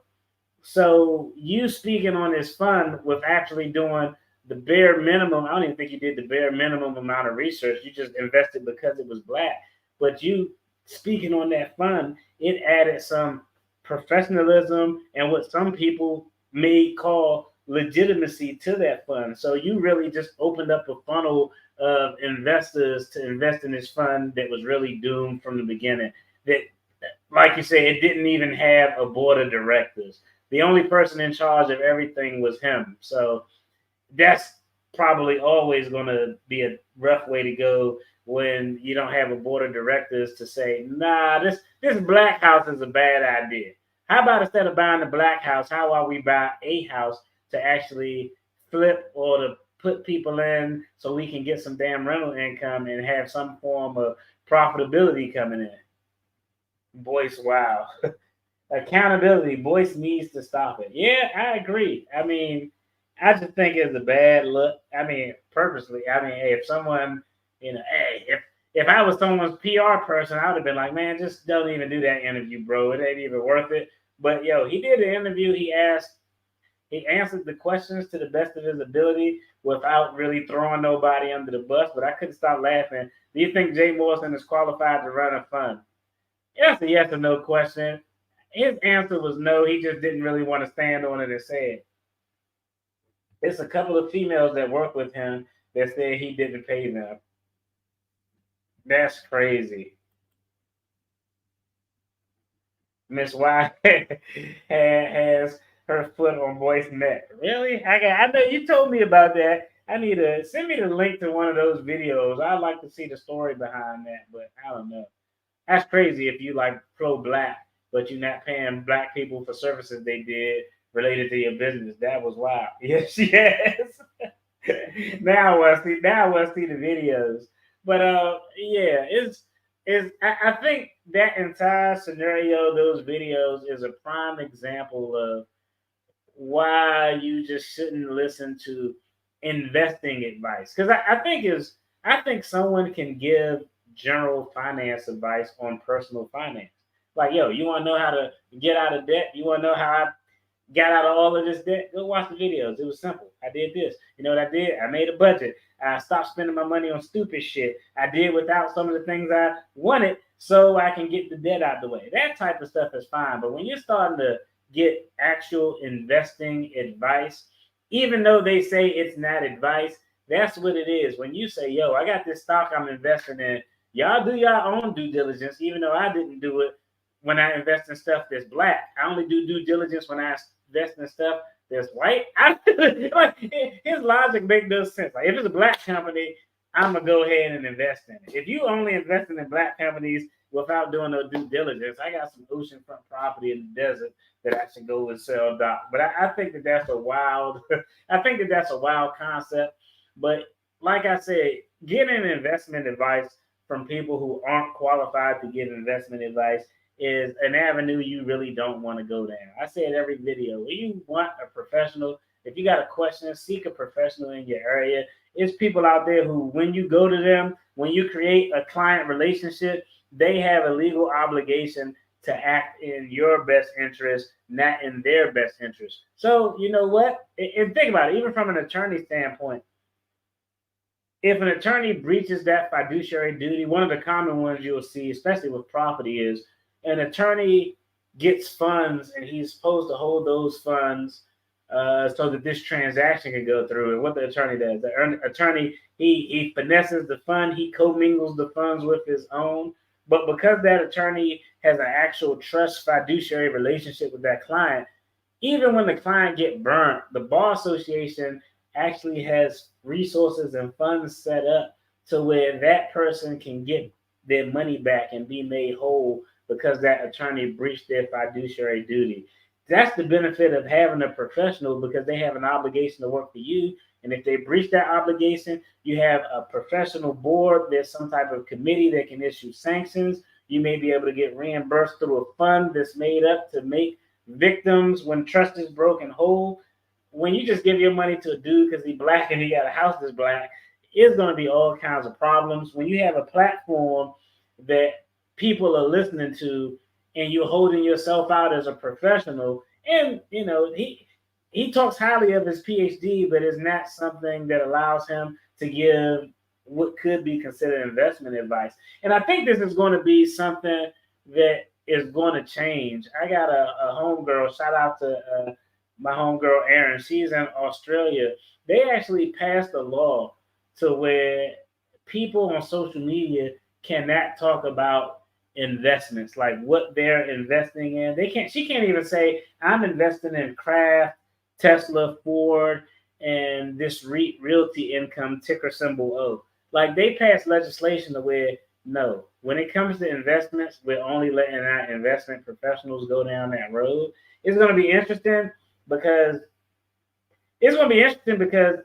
So you speaking on this fund with actually doing the bare minimum. I don't even think you did the bare minimum amount of research. You just invested because it was black. But you speaking on that fund, it added some professionalism and what some people may call legitimacy to that fund. So you really just opened up a funnel of investors to invest in this fund that was really doomed from the beginning. That, like you said, it didn't even have a board of directors. The only person in charge of everything was him. So that's probably always going to be a rough way to go when you don't have a board of directors to say, nah, this black house is a bad idea. How about instead of buying the black house, how about we buy a house to actually flip or to put people in so we can get some damn rental income and have some form of profitability coming in? Boyce, wow. Accountability. Boyce needs to stop it. Yeah, I agree. I mean, I just think it's a bad look. I mean, purposely. I mean, hey, if someone, hey, if I was someone's PR person, I would have been like, man, just don't even do that interview, bro. It ain't even worth it. But yo, he did the interview. He answered the questions to the best of his ability without really throwing nobody under the bus. But I couldn't stop laughing. Do you think Jay Morrison is qualified to run a fund? That's a yes or no question. His answer was no. He just didn't really want to stand on it and say it. It's a couple of females that work with him that said he didn't pay them. That's crazy. Miss Y has her foot on Boyce's neck. Really? I know you told me about that. I need to send me the link to one of those videos. I'd like to see the story behind that, but I don't know. That's crazy if you like pro-black, but you're not paying black people for services they did related to your business. That was wild. Yes, yes. Now I want to see the videos. But yeah, I think that entire scenario, those videos, is a prime example of why you just shouldn't listen to investing advice. Because I think someone can give general finance advice on personal finance. Like, yo, you want to know how to get out of debt? You want to know how I got out of all of this debt? Go watch the videos. It was simple. I did this. You know what I did? I made a budget. I stopped spending my money on stupid shit. I did without some of the things I wanted so I can get the debt out of the way. That type of stuff is fine. But when you're starting to get actual investing advice, even though they say it's not advice, that's what it is. When you say, yo, I got this stock I'm investing in, y'all do your own due diligence, even though I didn't do it when I invest in stuff that's black. I only do due diligence when I invest in stuff that's white. Like, his logic makes no sense. Like, if it's a black company, I'm going to go ahead and invest in it. If you only investing in black companies without doing no due diligence, I got some oceanfront property in the desert that I should go and sell doc. But I think that that's a wild, concept. But like I said, getting investment advice from people who aren't qualified to give investment advice is an avenue you really don't want to go down. I say it every video. When you want a professional, if you got a question, seek a professional in your area. It's people out there who, when you go to them, when you create a client relationship, they have a legal obligation to act in your best interest, not in their best interest. So you know what? And think about it, even from an attorney standpoint, if an attorney breaches that fiduciary duty, one of the common ones you'll see, especially with property, is an attorney gets funds and he's supposed to hold those funds so that this transaction can go through. And what the attorney does, the attorney, he finesses the fund, he commingles the funds with his own. But because that attorney has an actual trust fiduciary relationship with that client, even when the client get burnt, the bar association actually has resources and funds set up to where that person can get their money back and be made whole because that attorney breached their fiduciary duty. That's the benefit of having a professional, because they have an obligation to work for you. And if they breach that obligation, you have a professional board. There's some type of committee that can issue sanctions. You may be able to get reimbursed through a fund that's made up to make victims, when trust is broken, whole. When you just give your money to a dude because he's black and he got a house that's black, it's going to be all kinds of problems. When you have a platform that people are listening to and you're holding yourself out as a professional, and he talks highly of his PhD, but it's not something that allows him to give what could be considered investment advice. And I think this is going to be something that is going to change. I got a homegirl, shout out to my homegirl Erin. She's in Australia. They actually passed a law to where people on social media cannot talk about investments, like what they're investing in. She can't even say, I'm investing in Kraft, Tesla, Ford, and this Realty Income, ticker symbol O. Like, they passed legislation to where, no, when it comes to investments, we're only letting our investment professionals go down that road. It's going to be interesting because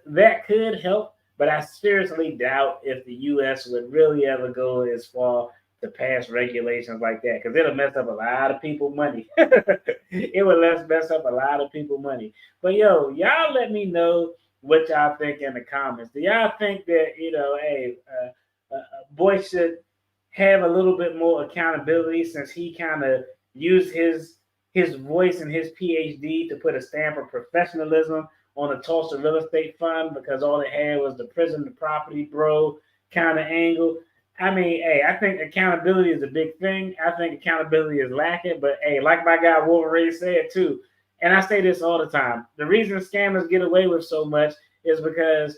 that could help, but I seriously doubt if the U.S. would really ever go as far to pass regulations like that, because it'll mess up a lot of people's money. It would mess up a lot of people's money. But y'all let me know what y'all think in the comments. Do y'all think that Boyce should have a little bit more accountability, since he kind of used his voice and his PhD to put a stamp of professionalism on the Tulsa Real Estate Fund, because all it had was the prison to property bro kind of angle? I mean, I think accountability is a big thing. I think accountability is lacking, but like my guy Wolverine said too, and I say this all the time, the reason scammers get away with so much is because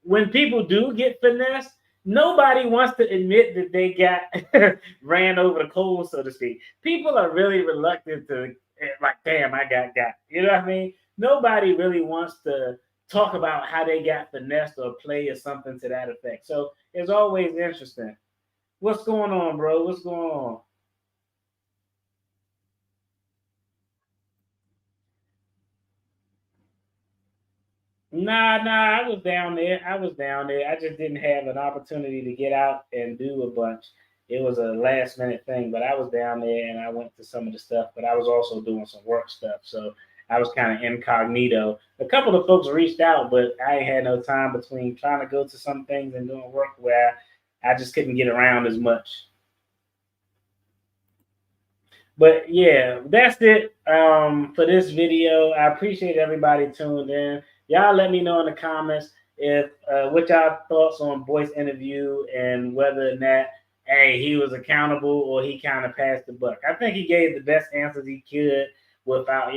when people do get finessed, nobody wants to admit that they got ran over the coals, so to speak. People are really reluctant to, like, damn, I got. You know what I mean? Nobody really wants to talk about how they got finessed or play or something to that effect. So it's always interesting. What's going on, bro? What's going on? Nah, I was down there. I just didn't have an opportunity to get out and do a bunch. It was a last minute thing, but I was down there and I went to some of the stuff, but I was also doing some work stuff. So I was kind of incognito. A couple of folks reached out, but I ain't had no time between trying to go to some things and doing work where I just couldn't get around as much. But yeah, that's it for this video. I appreciate everybody tuned in. Y'all let me know in the comments if what y'all thoughts on Boyce's interview and whether or not he was accountable or he kind of passed the buck. I think he gave the best answers he could without,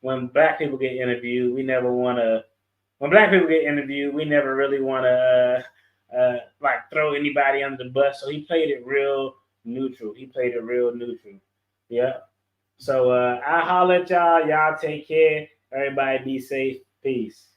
when black people get interviewed, we never really want to like throw anybody under the bus. So he played it real neutral. Yeah. So I'll holler at y'all. Y'all take care. Everybody be safe. Peace.